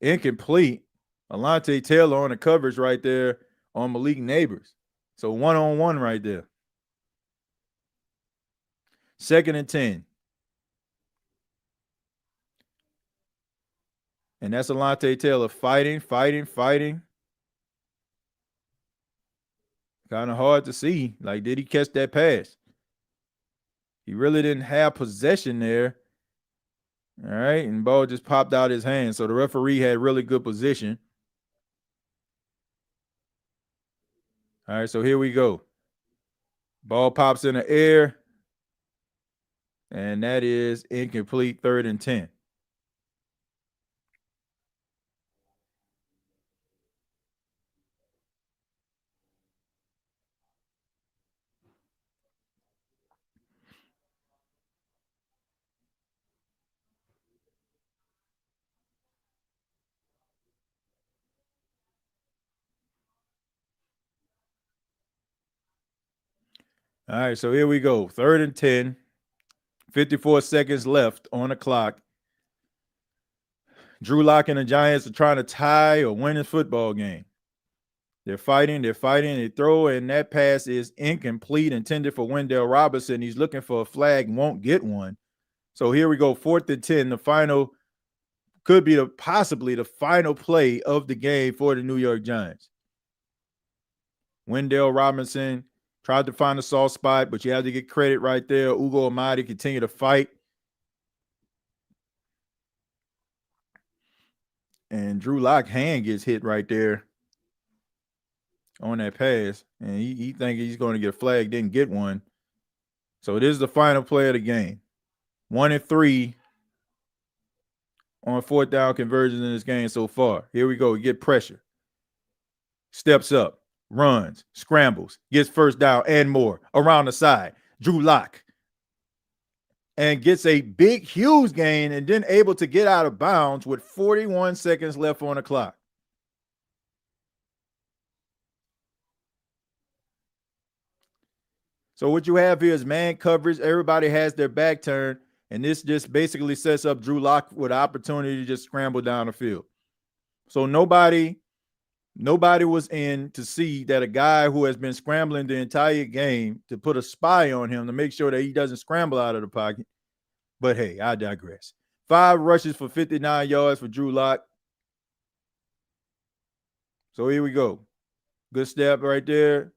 incomplete. Alontae Taylor on the coverage right there on Malik Neighbors. So 1-on-1 right there. 2nd and 10. And that's Alontae Taylor fighting. Kind of hard to see. Like, did he catch that pass? He really didn't have possession there. All right, and ball just popped out his hand. So the referee had really good position. All right, so here we go. Ball pops in the air. And that is incomplete, 3rd and 10. All right, so here we go. 3rd and 10. 54 seconds left on the clock. Drew Lock and the Giants are trying to tie or win this football game. They're fighting, they throw, and that pass is incomplete, intended for Wendell Robinson. He's looking for a flag, won't get one. So here we go, 4th and 10. The final could be possibly the final play of the game for the New York Giants. Wendell Robinson tried to find a soft spot, but you have to get credit right there. Ugo Amadi continued to fight. And Drew Lock's hand gets hit right there on that pass. And he thinks he's going to get a flag, didn't get one. So this is the final play of the game. 1 and 3 on 4th down conversions in this game so far. Here we go. We get pressure. Steps up, runs, scrambles, gets 1st down and more around the side. Drew Lock. And gets a big, huge gain and then able to get out of bounds with 41 seconds left on the clock. So what you have here is man coverage. Everybody has their back turned, and this just basically sets up Drew Lock with an opportunity to just scramble down the field. So nobody was in to see that a guy who has been scrambling the entire game to put a spy on him to make sure that he doesn't scramble out of the pocket. But hey, I digress. 5 rushes for 59 yards for Drew Lock. So here we go. Good step right there.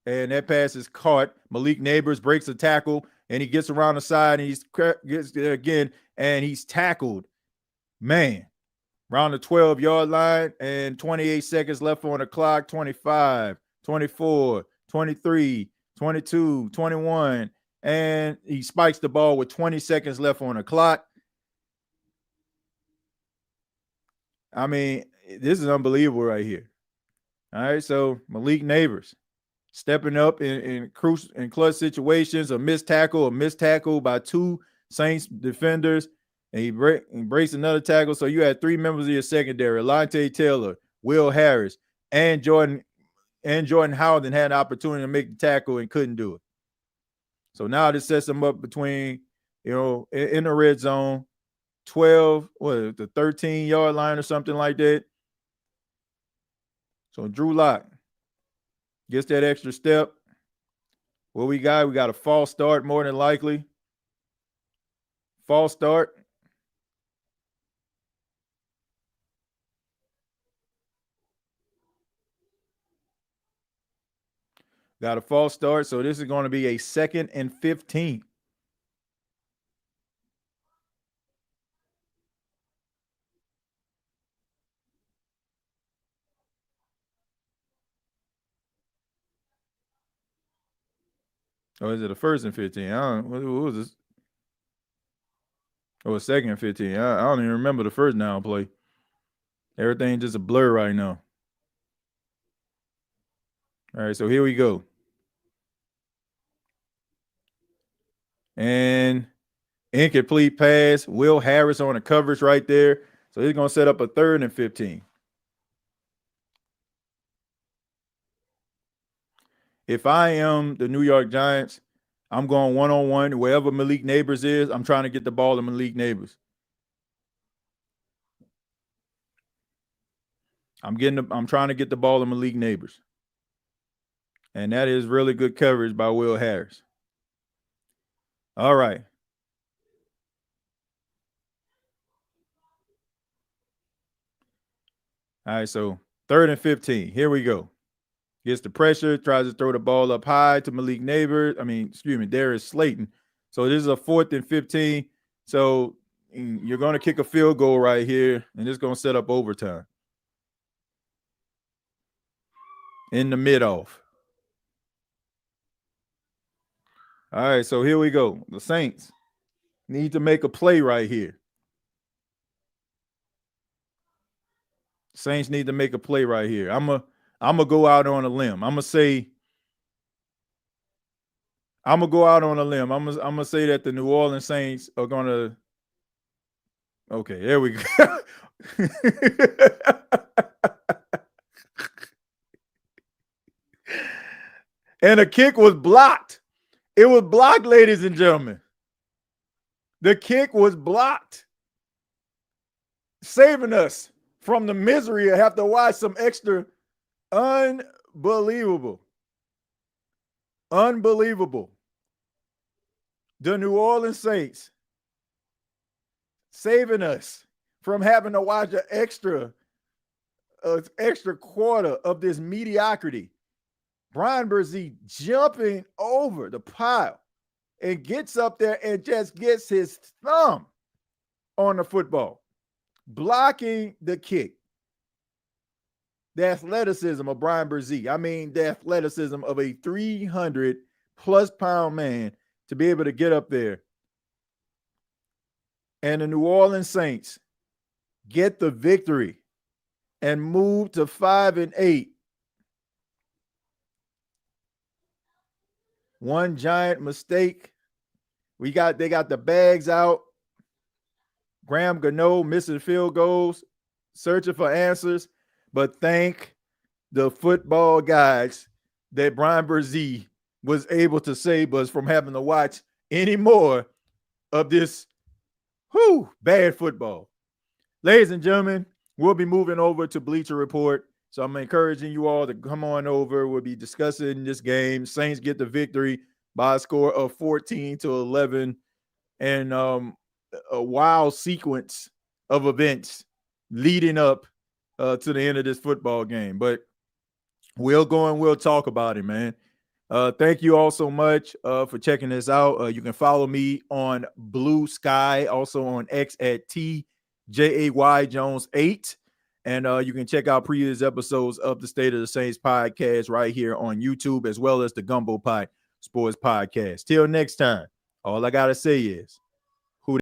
And that pass is caught. Malik Neighbors breaks a tackle, and he gets around the side, and he gets there again, and he's tackled. Man, around the 12-yard line, and 28 seconds left on the clock. 25, 24, 23, 22, 21, and he spikes the ball with 20 seconds left on the clock. I mean, this is unbelievable right here. All right, so Malik Neighbors stepping up in clutch situations, a missed tackle by 2 Saints defenders, and he breaks another tackle. So you had 3 members of your secondary: Alontae Taylor, Will Harris, and Jordan Howden had an opportunity to make the tackle and couldn't do it. So now this sets them up between, in the red zone, 12, the 13-yard line or something like that. So Drew Lock gets that extra step. What we got? We got a false start more than likely. False start. Got a false start. So this is going to be a 2nd and 15. Or is it a 1st and 15? I don't know. What was this? Oh, a 2nd and 15. I don't even remember the first down play. Everything just a blur right now. All right, so here we go. And incomplete pass. Will Harris on the coverage right there. So he's going to set up a 3rd and 15. If I am the New York Giants, I'm going one-on-one. Wherever Malik Neighbors is, I'm trying to get the ball to Malik Neighbors. I'm trying to get the ball to Malik Neighbors. And that is really good coverage by Will Harris. All right. All right, so 3rd and 15. Here we go. Gets the pressure, tries to throw the ball up high to Malik Neighbors. Darius Slayton. So this is a 4th and 15. So you're going to kick a field goal right here, and it's going to set up overtime. In the mid-off. All right, so here we go. The Saints need to make a play right here. Saints need to make a play right here. I'm gonna go out on a limb. I'm gonna go out on a limb. I'm gonna say that the New Orleans Saints are gonna. Okay, there we go. And the kick was blocked. It was blocked, ladies and gentlemen. The kick was blocked, saving us from the misery of have to watch some extra. Unbelievable. The New Orleans Saints saving us from having to watch an extra quarter of this mediocrity. Brian Brzee jumping over the pile and gets up there and just gets his thumb on the football, blocking the kick. The athleticism of Brian Brzee. The athleticism of a 300-plus pound man to be able to get up there. And the New Orleans Saints get the victory and move to 5-8. One giant mistake. They got the bags out. Graham Gano missing field goals, searching for answers. But thank the football guys that Brian Brzee was able to save us from having to watch any more of this bad football. Ladies and gentlemen, we'll be moving over to Bleacher Report. So I'm encouraging you all to come on over. We'll be discussing this game. Saints get the victory by a score of 14-11. And a wild sequence of events leading up to the end of this football game. But we'll go and we'll talk about it, man. Thank you all so much for checking this out. You can follow me on Blue Sky, also on X at TJAYJones8. And you can check out previous episodes of the State of the Saints podcast right here on YouTube, as well as the Gumbo Pie Sports Podcast. Till next time, all I got to say is